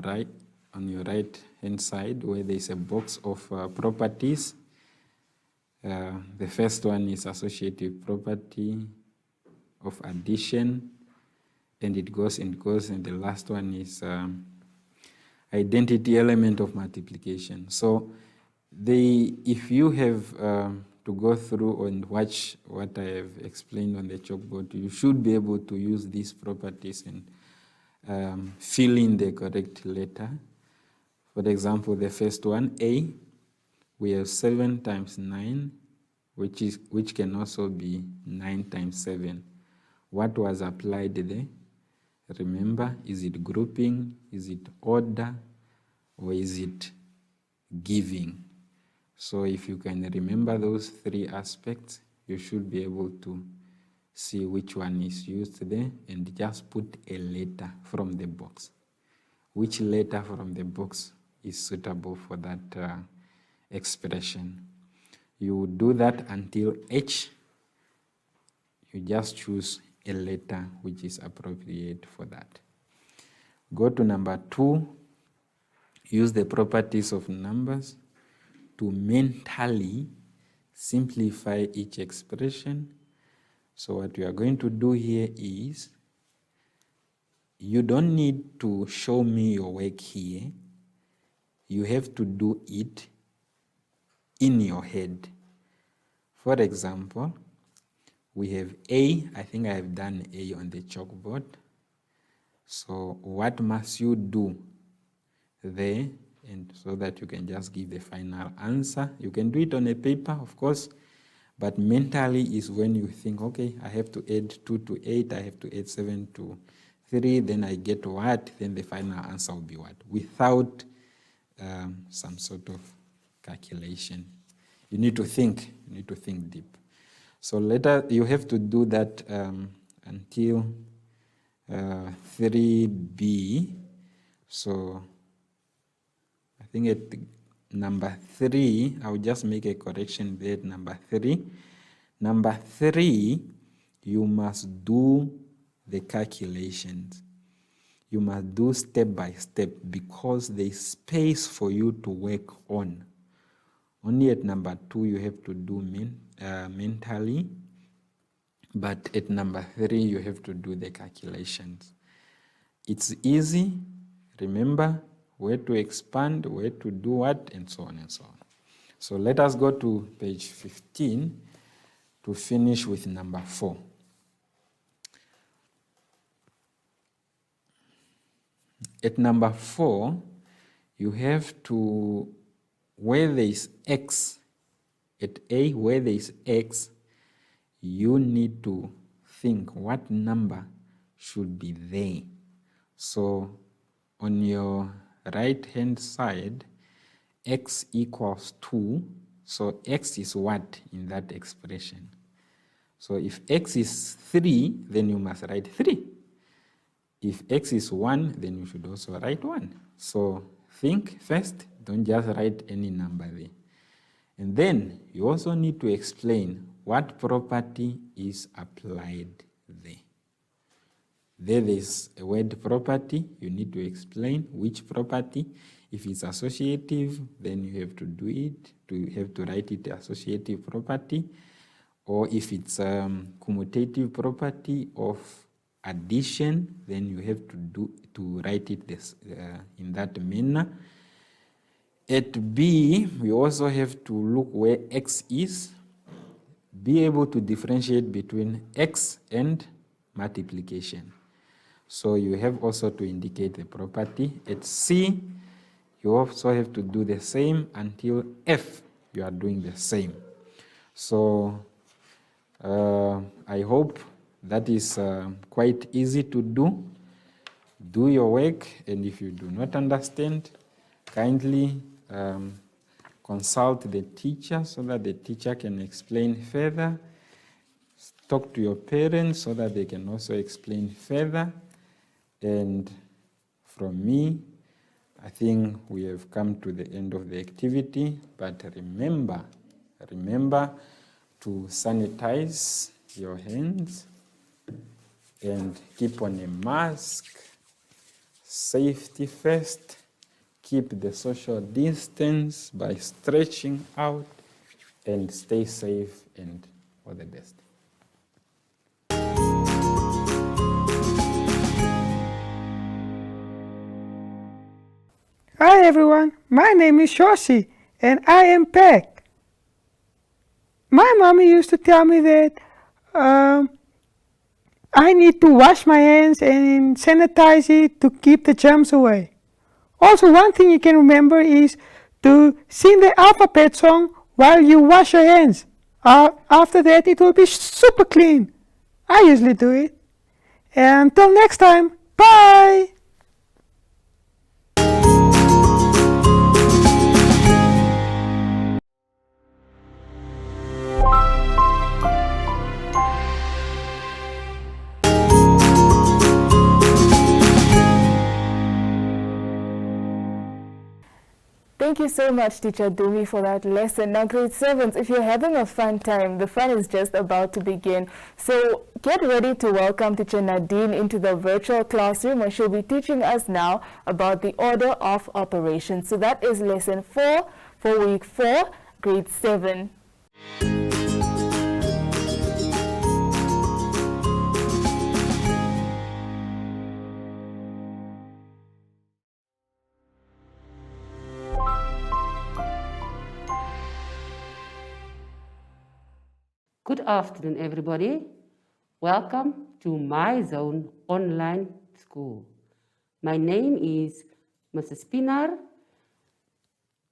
right hand side where there is a box of properties. The first one is associative property of addition, and it goes and goes, and the last one is identity element of multiplication. So if you have to go through and watch what I have explained on the chalkboard, you should be able to use these properties and fill in the correct letter. For example, the first one, A, we have 7 times 9, which can also be 9 times 7. What was applied there? Remember, is it grouping, is it order, or is it giving? So if you can remember those 3 aspects, you should be able to see which one is used there and just put a letter from the box. Which letter from the box is suitable for that expression? You do that until H. You just choose a letter which is appropriate for that. Go to number 2. Use the properties of numbers to mentally simplify each expression. So what we are going to do here is you don't need to show me your work here. You have to do it in your head. For example, we have A. I think I have done A on the chalkboard. So what must you do there, and so that you can just give the final answer? You can do it on a paper, of course, but mentally is when you think, okay, I have to add 2 to 8, I have to add 7 to 3, then I get what, then the final answer will be what, without some sort of calculation. You need to think deep. So you have to do that until 3B. So I think at number 3, I'll just make a correction there at number 3. Number 3, you must do the calculations. You must do step by step because there's space for you to work on. Only at number 2 you have to do mentally, but at number 3 you have to do the calculations. It's easy. Remember where to expand, where to do what, and so on and so on. So let us go to page 15 to finish with number 4. At number 4, you have to, where there is X, at A, where there is X, you need to think what number should be there. So on your right hand side, X equals 2, so X is what in that expression? So if X is 3, then you must write 3. If X is 1, then you should also write 1. So think first, don't just write any number there. And then you also need to explain what property is applied there. There is a word property, you need to explain which property. If it's associative, then you have to do it, you have to write it associative property. Or if it's commutative property of addition, then you have to write it in that manner. At B, we also have to look where X is, be able to differentiate between X and multiplication. So you have also to indicate the property. At C, you also have to do the same. Until F, you are doing the same. So I hope that is quite easy to do. Do your work, and if you do not understand, kindly consult the teacher so that the teacher can explain further. Talk to your parents so that they can also explain further. And from me, I think we have come to the end of the activity, but remember to sanitize your hands and keep on a mask. Safety first. Keep the social distance by stretching out, and stay safe, and all the best. Hi everyone, my name is Shoshi and I am Peck. My mommy used to tell me that I need to wash my hands and sanitize it to keep the germs away. Also, one thing you can remember is to sing the alphabet song while you wash your hands. After that, it will be super clean. I usually do it. And until next time, bye! Thank you so much, Teacher Dumi, for that lesson. Now, grade 7s, if you're having a fun time, the fun is just about to begin. So get ready to welcome Teacher Nadine into the virtual classroom, where she'll be teaching us now about the order of operations. So that is lesson 4 for week 4, grade 7. Good afternoon, everybody. Welcome to My Zone Online School. My name is Mrs. Pinar.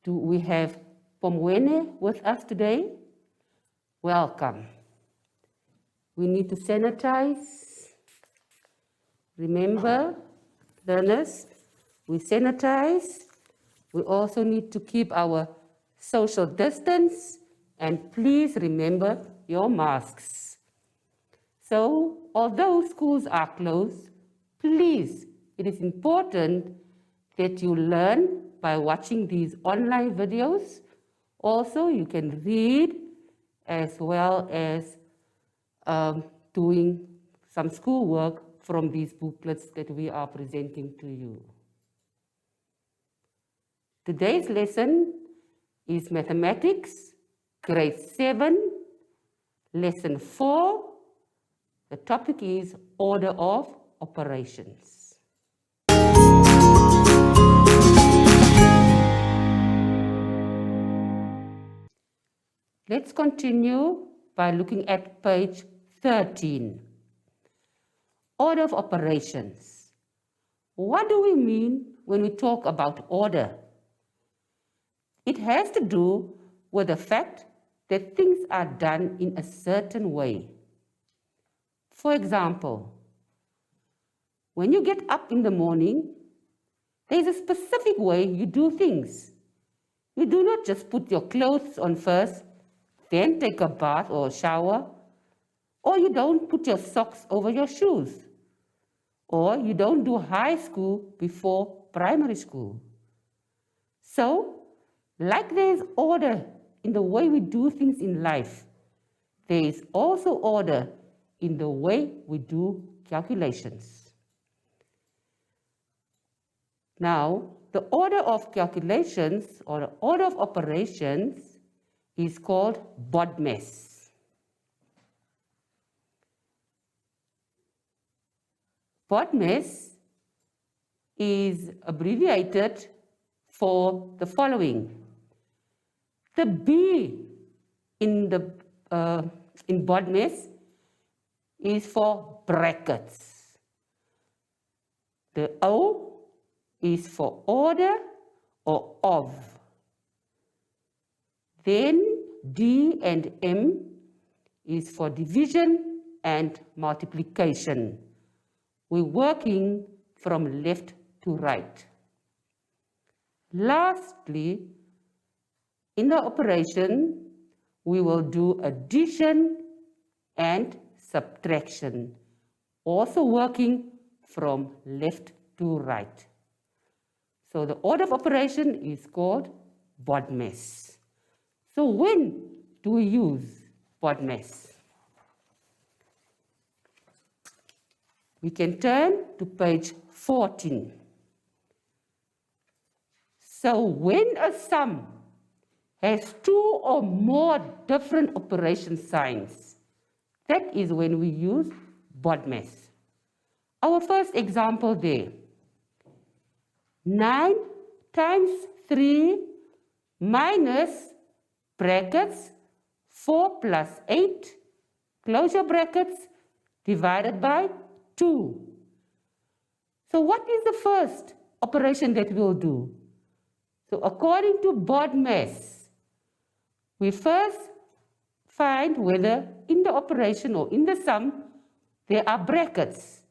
We have Pomwene with us today. Welcome. We need to sanitize. Remember, learners, we sanitize. We also need to keep our social distance, and please remember your masks. So, although schools are closed, please, it is important that you learn by watching these online videos. Also, you can read as well as doing some schoolwork from these booklets that we are presenting to you. Today's lesson is Mathematics, Grade 7, Lesson 4. The topic is Order of Operations. Let's continue by looking at page 13. Order of operations. What do we mean when we talk about order? It has to do with the fact that things are done in a certain way. For example, when you get up in the morning, there is a specific way you do things. You do not just put your clothes on first, then take a bath or a shower, or you don't put your socks over your shoes, or you don't do high school before primary school. So, like there is order in the way we do things in life, there is also order in the way we do calculations. Now, the order of calculations or the order of operations is called BODMAS. BODMAS is abbreviated for the following. The B in BODMAS is for brackets. The O is for order or of. Then D and M is for division and multiplication. We're working from left to right. Lastly, in the operation, we will do addition and subtraction, also working from left to right. So the order of operation is called BODMAS. So when do we use BODMAS? We can turn to page 14. So when a sum has two or more different operation signs, that is when we use BODMAS. Our first example there, 9 times 3 minus brackets 4 plus 8, close your brackets, divided by 2. So what is the first operation that we'll do? So according to BODMAS, we first find whether in the operation or in the sum there are brackets.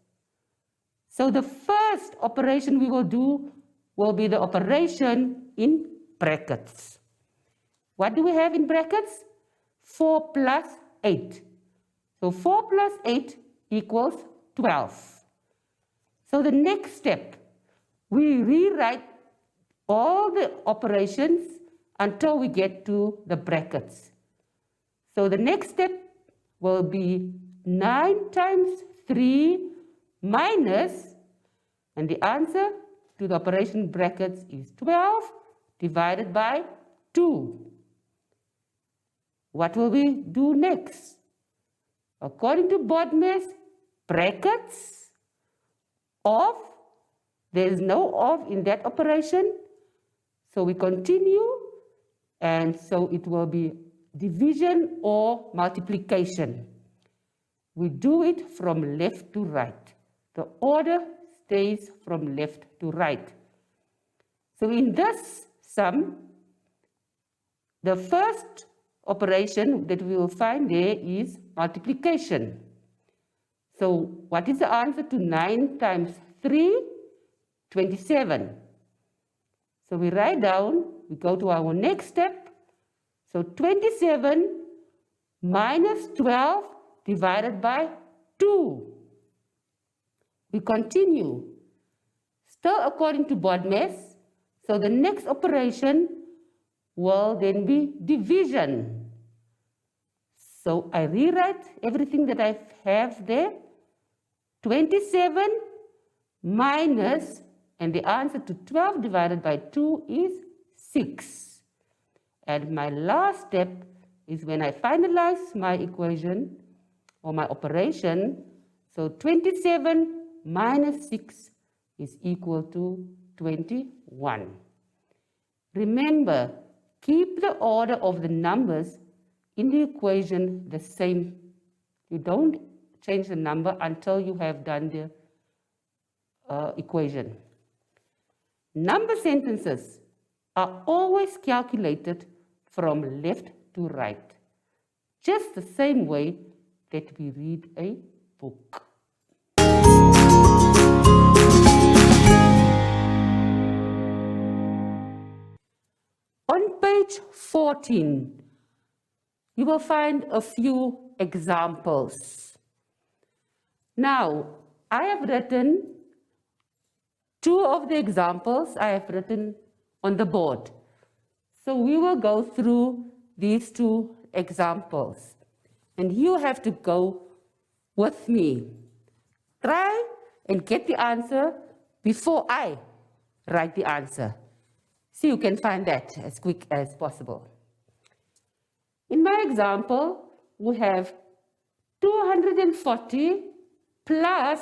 So the first operation we will do will be the operation in brackets. What do we have in brackets? 4 plus 8. So 4 plus 8 equals 12. So the next step, we rewrite all the operations until we get to the brackets. So the next step will be 9 times 3 minus, and the answer to the operation brackets is 12 divided by 2. What will we do next? According to BODMAS, brackets of, there is no of in that operation. So we continue, and so it will be division or multiplication. We do it from left to right. The order stays from left to right. So in this sum, the first operation that we will find there is multiplication. So what is the answer to 9 times 3? 27. So we write down, we go to our next step. So 27 minus 12 divided by 2. We continue. Still according to BODMAS, so the next operation will then be division. So I rewrite everything that I have there. 27 minus, and the answer to 12 divided by 2 is 6. And my last step is when I finalize my equation or my operation. So 27 minus 6 is equal to 21. Remember, keep the order of the numbers in the equation the same. You don't change the number until you have done the equation. Number sentences are always calculated from left to right, just the same way that we read a book. On page 14, you will find a few examples. Now, I have written 2 of the examples I have written on the board. So we will go through these 2 examples. And you have to go with me. Try and get the answer before I write the answer. So you can find that as quick as possible. In my example, we have 240 plus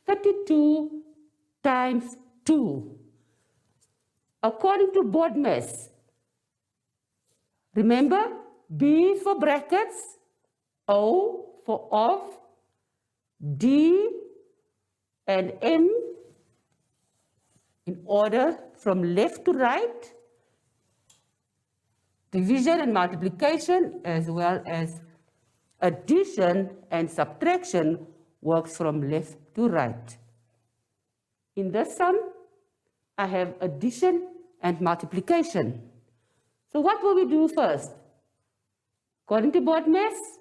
32 times 2. According to BODMAS, remember, B for brackets, O for of, D and M in order from left to right, division and multiplication, as well as addition and subtraction works from left to right. In this sum, I have addition and multiplication. So what will we do first? According to BODMAS,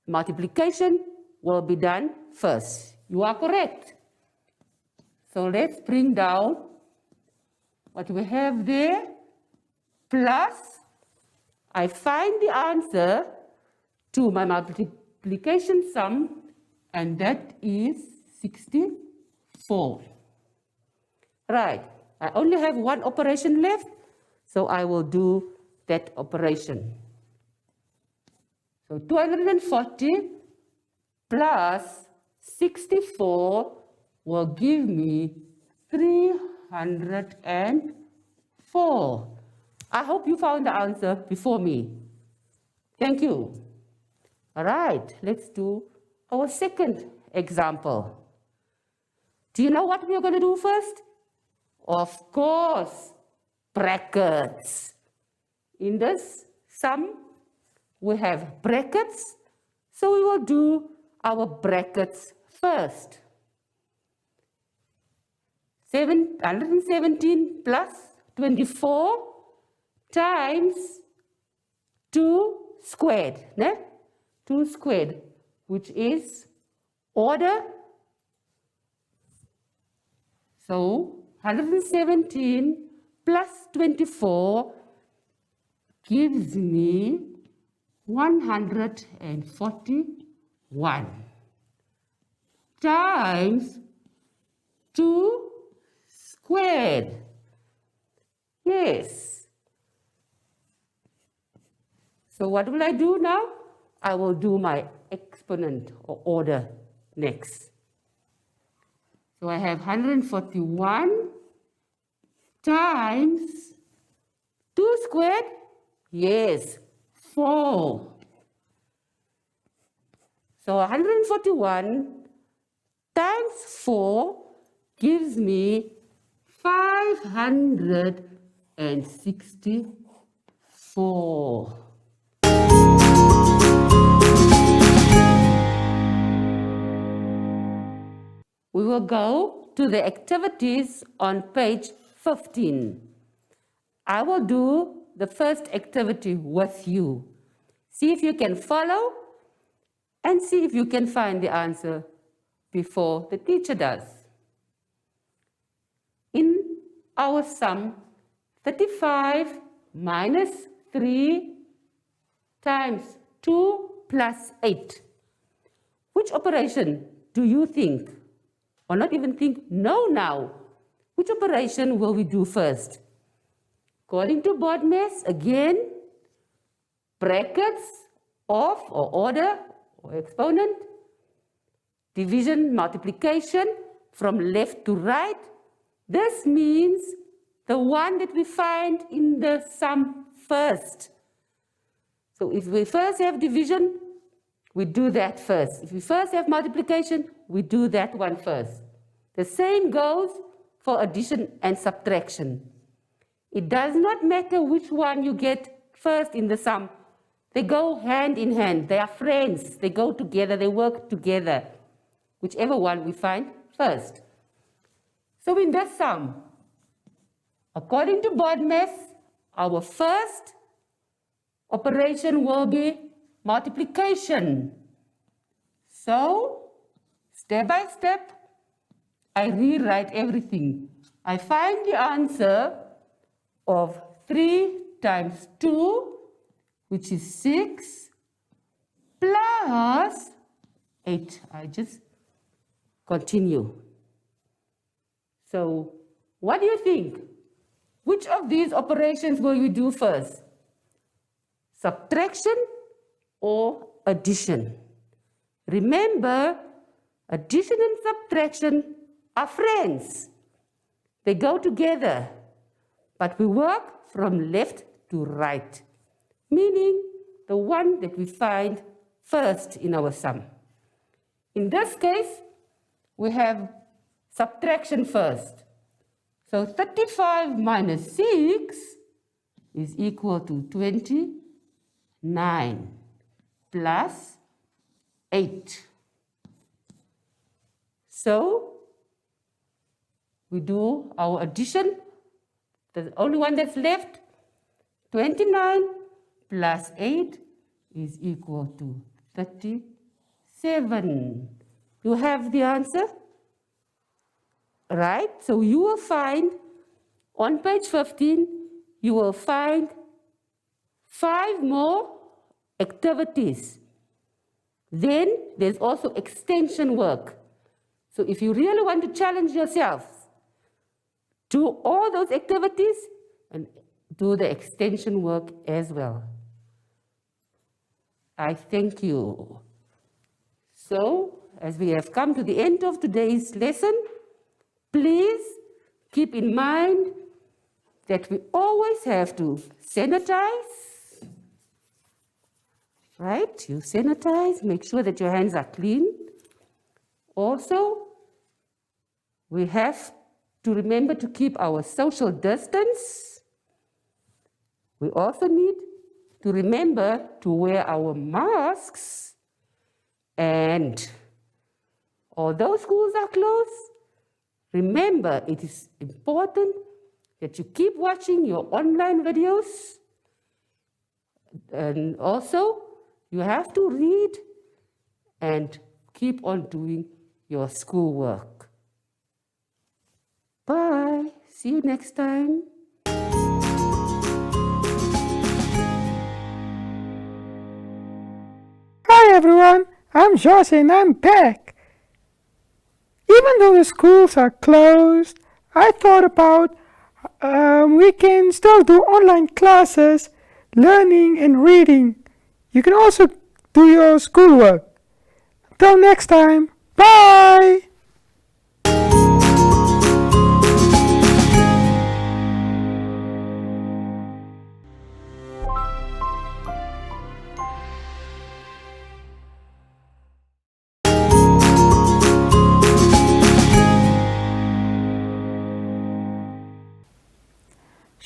multiplication will be done first. You are correct. So let's bring down what we have there, plus I find the answer to my multiplication sum, and that is 64. Right, I only have one operation left, so I will do that operation. So 240 plus 64 will give me 304. I hope you found the answer before me. Thank you. All right, let's do our second example. Do you know what we are going to do first? Of course, brackets. In this sum, we have brackets, so we will do our brackets first. 117 plus 24 times 2 squared, né? 2 squared, which is order. So 117 plus 24 gives me 141 times 2 squared. Yes. So what will I do now? I will do my exponent or order next. So I have 141 times 2 squared. Yes, 4. So 141 times 4 gives me 564. We will go to the activities on page 15. I will do the first activity with you. See if you can follow and see if you can find the answer before the teacher does. In our sum, 35 minus 3 times 2 plus 8. Which operation do you think? Or not even think, know now. Which operation will we do first? According to BODMAS, again, brackets of or order or exponent, division, multiplication from left to right. This means the one that we find in the sum first. So if we first have division, we do that first. If we first have multiplication, we do that one first. The same goes for addition and subtraction. It does not matter which one you get first in the sum. They go hand in hand. They are friends. They go together. They work together. Whichever one we find first. So in this sum, according to BODMAS, our first operation will be multiplication. So, step by step, I rewrite everything. I find the answer of 3 times 2, which is 6, plus 8. I just continue. So, what do you think? Which of these operations will you do first? Subtraction or addition? Remember, addition and subtraction are friends. They go together, but we work from left to right, meaning the one that we find first in our sum. In this case, we have subtraction first. So 35 minus 6 is equal to 29 plus 8. So we do our addition. The only one that's left, 29 plus 8 is equal to 37. You have the answer? Right? So you will find, on page 15, you will find 5 more activities. Then there's also extension work. So if you really want to challenge yourself, do all those activities and do the extension work as well. I thank you. So, as we have come to the end of today's lesson, please keep in mind that we always have to sanitize, right? You sanitize, make sure that your hands are clean. Also, we have to remember to keep our social distance. We also need to remember to wear our masks. And although schools are closed, remember it is important that you keep watching your online videos. And also, you have to read and keep on doing your schoolwork. Bye. See you next time. Hi everyone, I'm Josh and I'm back. Even though the schools are closed, I thought about we can still do online classes, learning and reading. You can also do your schoolwork. Until next time, bye!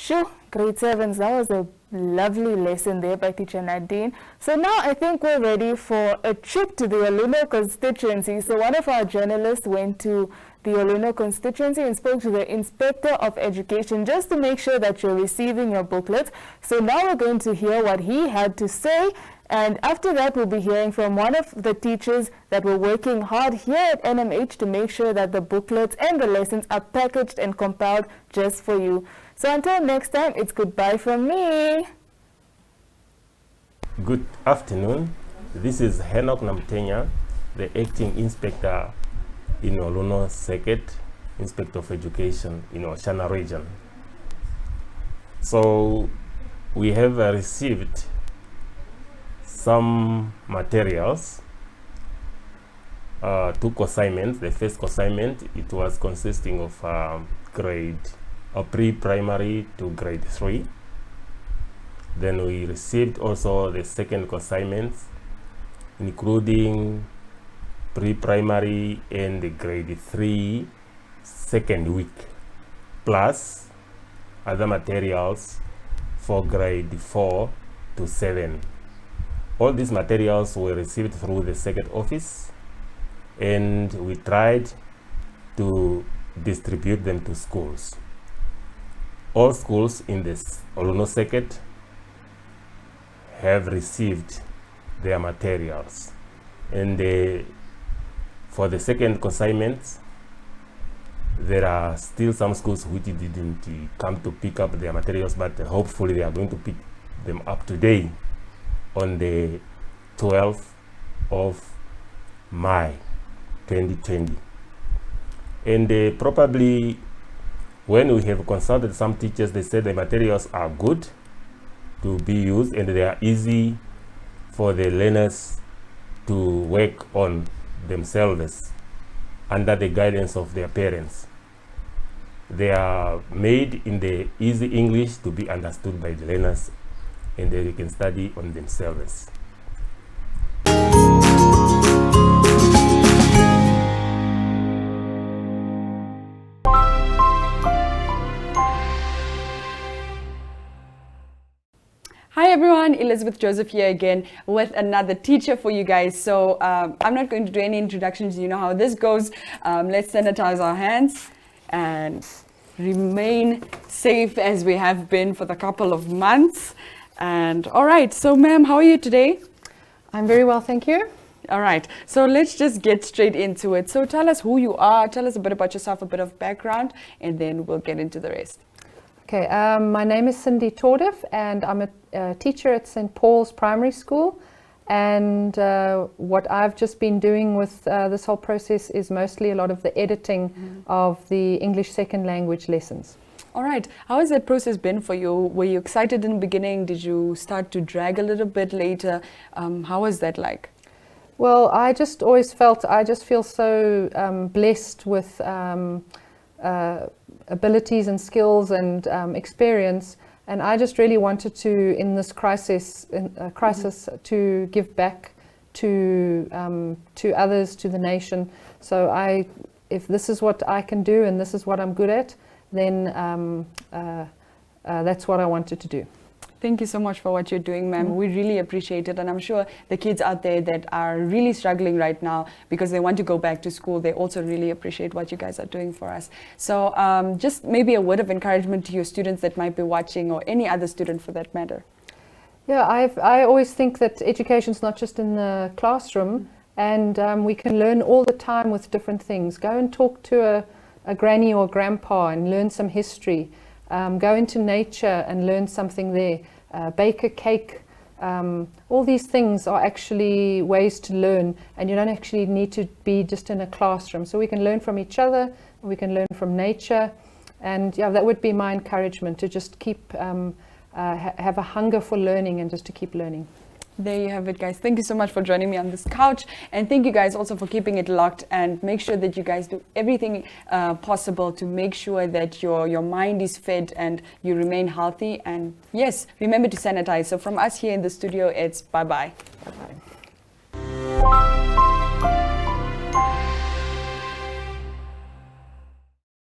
Shoo, grade 7s, that was a lovely lesson there by teacher Nadine. So now I think we're ready for a trip to the Oluno constituency. So one of our journalists went to the Oluno constituency and spoke to the Inspector of Education just to make sure that you're receiving your booklets. So now we're going to hear what he had to say. And after that, we'll be hearing from one of the teachers that were working hard here at NMH to make sure that the booklets and the lessons are packaged and compiled just for you. So until next time, it's goodbye from me. Good afternoon. This is Henok Namtenya, the acting inspector in Oluno Circuit, Inspector of Education in Oshana region. So we have received some materials, 2 consignments. The first consignment, it was consisting of pre-primary to grade 3. Then we received also the second consignment, including pre-primary and the grade 3 second week, plus other materials for grade 4 to 7. All these materials were received through the circuit office, and we tried to distribute them to schools. All schools in this Oluno circuit have received their materials, and for the second consignment, there are still some schools which didn't come to pick up their materials, but hopefully they are going to pick them up today on the 12th of May 2020. And probably when we have consulted some teachers, they said the materials are good to be used and they are easy for the learners to work on themselves under the guidance of their parents. They are made in the easy English to be understood by the learners, and they can study on themselves. Hi everyone, Elizabeth Joseph here again with another teacher for you guys. So I'm not going to do any introductions, you know how this goes. Let's sanitize our hands and remain safe as we have been for the couple of months. And all right, so ma'am, how are you today? I'm very well, thank you. All right, so let's just get straight into it. So tell us who you are, tell us a bit about yourself, a bit of background, and then we'll get into the rest. Okay, my name is Cindy Tordif and I'm a teacher at St. Paul's Primary School, and what I've just been doing with this whole process is mostly a lot of the editing of the English second language lessons. All right, how has that process been for you? Were you excited in the beginning? Did you start to drag a little bit later? How was that like? Well, I just always felt, I just feel so blessed with abilities and skills and experience, and I just really wanted to, in this crisis, to give back to others, to the nation. So if this is what I can do and this is what I'm good at, then that's what I wanted to do. Thank you so much for what you're doing, ma'am. We really appreciate it. And I'm sure the kids out there that are really struggling right now because they want to go back to school, they also really appreciate what you guys are doing for us. So just maybe a word of encouragement to your students that might be watching, or any other student for that matter. Yeah, I always think that education's not just in the classroom, and we can learn all the time with different things. Go and talk to a granny or grandpa and learn some history. Go into nature and learn something there. Bake a cake. All these things are actually ways to learn, and you don't actually need to be just in a classroom. So we can learn from each other, and we can learn from nature, and yeah, that would be my encouragement, to just keep have a hunger for learning and just to keep learning. There you have it, guys. Thank you so much for joining me on this couch, and thank you guys also for keeping it locked, and make sure that you guys do everything possible to make sure that your mind is fed and you remain healthy. And yes, remember to sanitize. So from us here in the studio, it's bye-bye. Bye-bye.